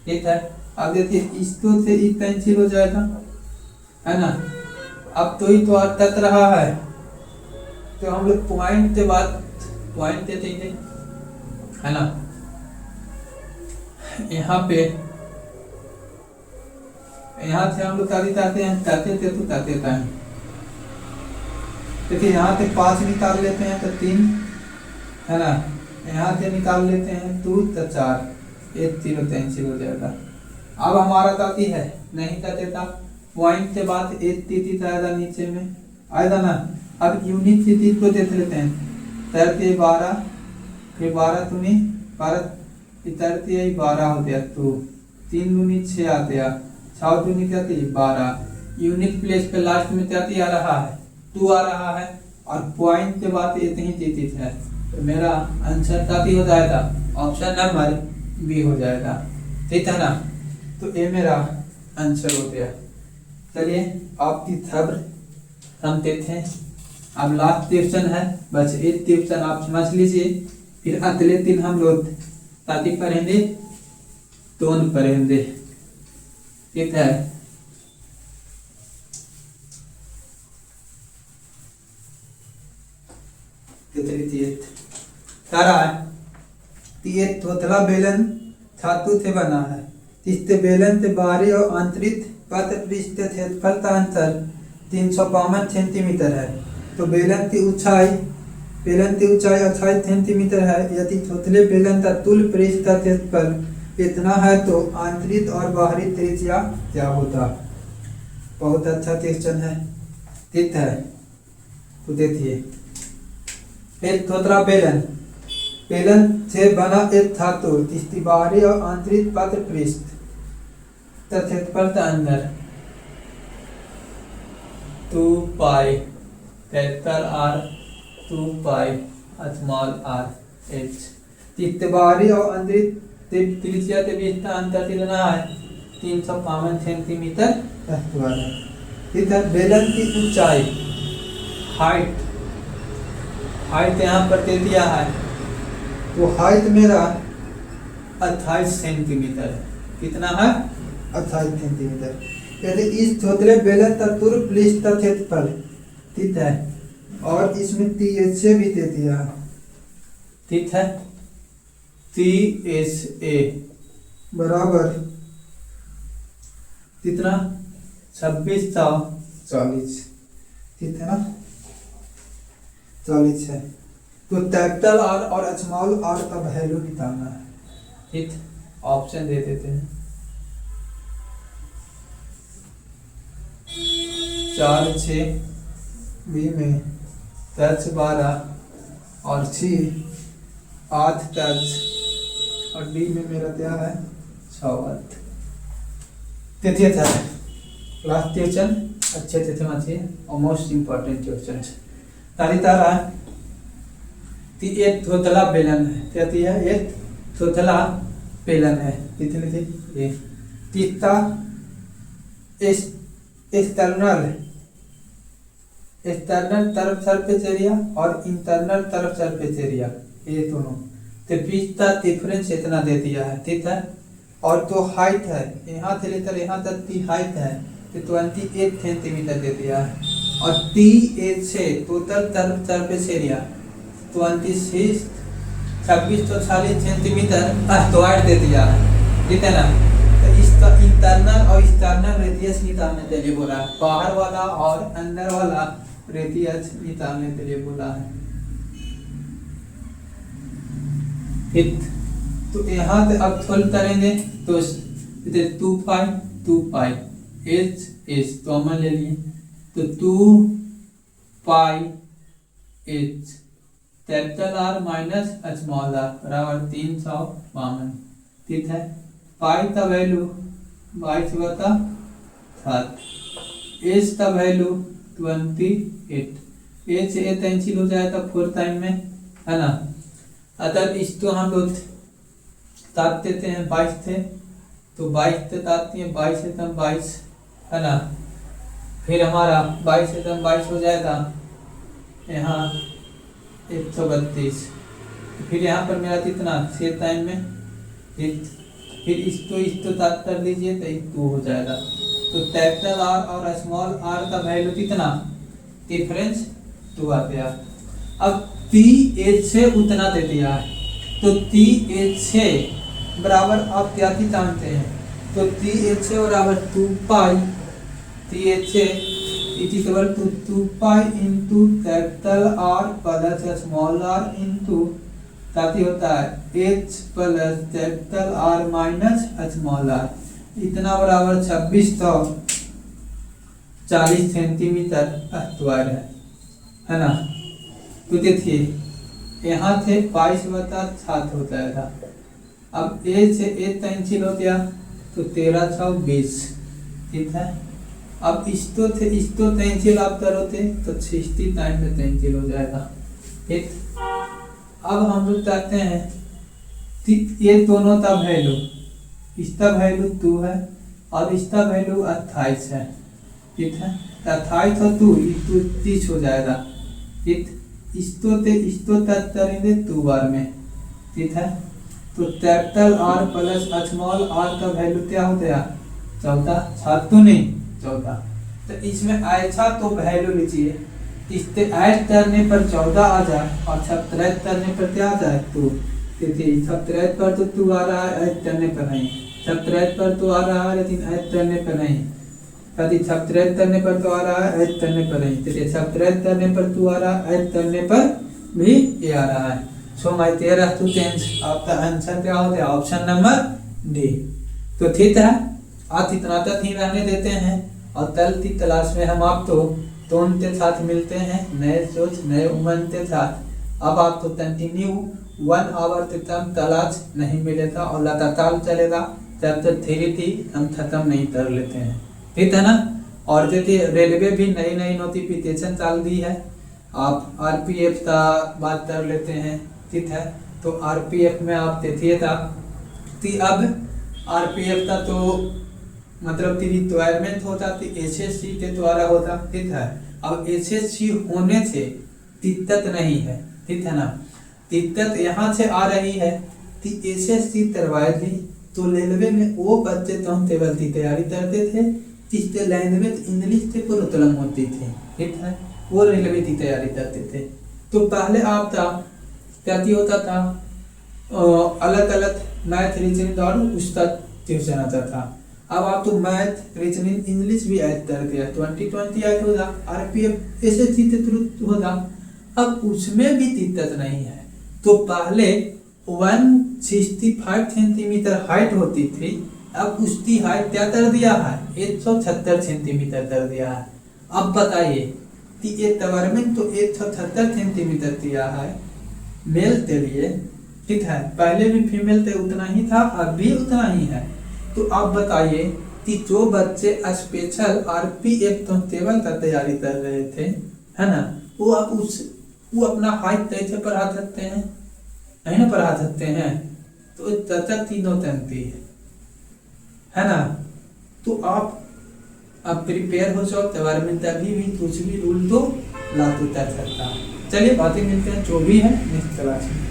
A: ठीक है। अब देखिए इसको से इस कैंसिल हो जाएगा है ना। अब तो ही तो तक रहा है तो हम लोग पॉइंट के बाद पॉइंट दे देंगे है ना। यहाँ पे यहाँ से हम लोग ताते हैं ताते तो ताते टाइम देखिए यहाँ से 5 निकाल लेते हैं तो 3 है ना। यहाँ से निकाल लेते हैं 2 तो 4 1 0 कैंसिल हो जाएगा। अब हमारा ताती है नहीं ताते था पॉइंट के बाद 1 तीती आएगा नीचे में आएगा ना। अब यूनिट स्थिति को देख लेते हैं 12 फिर 12 दूनी 12 हो गया तो 3 दूनी 6 आ गया 6 दूनी क्या थी 12 यूनिट प्लेस पे लास्ट में क्या आ रहा है 2 आ रहा है और पॉइंट के बाद इतनी चीज है तो मेरा आंसर काफी हो जाएगा ऑप्शन नंबर बी हो जाएगा ठीक है ना। तो ये मेरा आंसर हो गया। चलिए आपकी खबर हम देखते हैं। अब लास्ट क्वेश्चन है बस एक क्वेश्चन आप समझ लीजिए फिर अगले दिन हम लोग ताती पढ़ेंगे टोन पढ़ेंगे ठीक है। थोथला बेलन धातु से बना है। इससे बेलन से बाहरी और आंतरिक पथ पृष्ठ के क्षेत्रफल का अंतर 352 सेंटीमीटर है। तो बेलन की ऊंचाई बेलन की ऊंचाई 28 सेंटीमीटर है। यदि थोथले बेलन का तुल्य पृष्ठ का क्षेत्रफल इतना है तो आंतरिक और बाहरी त्रिज्या क्या होता। बहुत अच्छा क्वेश्चन है, ठीक है। तो देखिए, एक थोथला बेलन, बेलन से बना एक धातु जिसकी बाहरी और आंतरिक पत्र पृष्ठ का क्षेत्रफल के अंदर 2 pi capital R 2 pi small r h। जिसके बाहरी और आंतरिक त्रिज्या के बीच का अंतर कितना है, 352 सेंटीमीटर स्क्वायर है। इधर बेलन की ऊंचाई, हाइट यहाँ पर दे दिया है, तो हाइट मेरा 28 सेंटीमीटर है। कितना है, 28 सेंटीमीटर। यदि इस थोथले बेलन का तुल्य पृष्ठ का क्षेत्रफल, ठीक है, और इसमें TSA भी दे दिया है, ठीक है, TSA बराबर कितना, 2640, ठीक है ना, 40 है। तो कैपिटल R और स्मॉल r का वैल्यू निकालना है, ठीक। ऑप्शन दे देते हैं, 4 6 बी में 10 12 और 6 8 10 और डी में मेरा क्या है 6 8। तृतीय था लास्ट क्वेश्चन, अच्छे से समझ चाहिए और मोस्ट इम्पोर्टेंट क्वेश्चन तारी तारा कि एक थोथला बेलन है, कहती है एक थोथला बेलन है, कितने थे ये, तीसरा एक्सटर्नल तरफ सरफेस एरिया और इंटरनल तरफ सरफेस एरिया, ये दोनों तो बीच का डिफरेंस इतना दे दिया है, ठीक है। और तो हाइट है, यहाँ से लेकर यहाँ तक की हाइट है तो 28 सेंटीमीटर दे दिया है। और TH से टोटल तरफ सरफेस एरिया 26 2640 सेंटीमीटर स्क्वायर दे दिया है, ठीक है ना। तो इसका इंटरनल और एक्सटर्नल रेडियस निकालने के लिए बोला है, बाहर वाला और अंदर वाला रेडियस निकालने के लिए बोला है, ठीक। तो यहाँ से अब सोल्व करेंगे तो 2 पाई h तो हमने ले लिए, तो 2 पाई h capital R minus small r बराबर 352, ठीक है। पाई का वैल्यू 22/7, h का वैल्यू 28, h से कैंसिल हो जाएगा 4 टाइम में, है ना। अगर इसको हम लोग काट देते हैं, 22 थे तो 22 से काटते हैं, 22 से कम 22, है ना। फिर हमारा 22 से कम 22 हो जाएगा यहाँ 132, फिर यहाँ पर मेरा कितना 6 टाइम में, फिर इसको काट कर लीजिए तो 2 हो जाएगा। तो कैपिटल R और स्मॉल r का वैल्यू कितना, डिफरेंस 2 आ गया। अब TH से उतना दे दिया है, तो TH से बराबर आप क्या की जानते हैं, तो TH से बराबर 2 पाई, TH से equal to 2 pi into capital R plus small r into ताकि होता है H plus capital R minus small r, इतना बराबर 2640 सेंटीमीटर स्क्वायर है ना। तो देखिए यहाँ से 22/7 हो जाएगा। अब a से a कैंसिल हो गया तो 13/20, ठीक है। अब इसको कैंसिल आप करोगे तो 60 टाइम में कैंसिल हो जाएगा, ठीक। अब हम लोग चाहते हैं ये दोनों का वैल्यू, इसका वैल्यू 2 है और इसका वैल्यू 28 है, ठीक है। 28 और 2 30 हो जाएगा, ठीक। इसको टच करेंगे 2 बार में, ठीक है। तो capital R plus small r का वैल्यू क्या हो गया 14, 7 तो नहीं 14। तो इसमें ऐसा तो वैल्यू लीजिए, इससे ऐड करने पर 14 आ जाए और सब्ट्रैक्ट करने पर क्या आ जाए 2। देखिए सब्ट्रैक्ट पर तो 2 आ रहा है, ऐड करने पर नहीं, सब्ट्रैक्ट पर तो आ रहा है लेकिन ऐड करने पर नहीं, यदि सब्ट्रैक्ट करने पर तो आ रहा है, ऐड करने पर नहीं। देखिए सब्ट्रैक्ट करने पर 2 आ रहा है, ऐड करने पर भी ये आ रहा है। सो माय 13 स्टूडेंट्स, आपका आंसर क्या हो गया? Option number D. तो ठीक है, आज इतना तक ही रहने देते हैं और कल की क्लास में हम आप तो उनके साथ मिलते हैं, नए सोच नए उमंग के साथ। अब आप तो कंटिन्यू 1 आवर तक क्लास नहीं मिलेगा और लगातार चलेगा जब तक थी हम खत्म नहीं कर लेते हैं, ठीक है ना। और देखिए रेलवे भी नई नई नोटिफिकेशन डाल दी है। आप आरपीएफ का बात कर लेते हैं, ठीक है। तो आरपीएफ में आप देखिएगा कि अब आरपीएफ का तो मतलब कि रिक्वायरमेंट होता तो एसएससी के द्वारा होता, ठीक है। अब एसएससी होने से दिक्कत नहीं है, ठीक है ना। दिक्कत यहाँ से आ रही है कि एसएससी करवाए थी तो रेलवे में वो बच्चे कांस्टेबल की तैयारी करते थे जिससे लैंग्वेज इंग्लिश से प्रॉब्लम होती थी, ठीक है। वो रेलवे की तैयारी करते थे। तो पहले आपका क्या होता था, अलग अलग मैथ रीजनिंग और उसका ट्यूशन आता था। अब आप तो मैथ रीजनिंग इंग्लिश भी ऐड कर दिया, 2020 ऐड होगा, आरपीएफ एसएससी के थ्रू होगा। अब उसमें भी दिक्कत नहीं है। तो पहले 165 सेंटीमीटर हाइट होती थी, अब उसकी हाइट क्या कर दिया है? 176 सेंटीमीटर कर दिया है। अब बताइए कि ये गवर्नमेंट तो 176 सेंटीमीटर दिया है मेल के लिए, ठीक है। पहले भी फीमेल थे उतना ही था, अब भी उतना ही है। तो आप बताइए कि जो बच्चे स्पेशल आरपीएफ कांस्टेबल का तैयारी कर रहे थे, है ना, वो अपना हाइट कैसे बढ़ा सकते हैं? नहीं ना बढ़ा सकते हैं। तो तक तीनों तंती है ना। तो आप अब प्रिपेयर हो जाओ, गवर्नमेंट अभी भी कुछ भी रूल तो लागू कर सकता है। चलिए बातें मिलते हैं जो भी है नेक्स्ट क्लास में।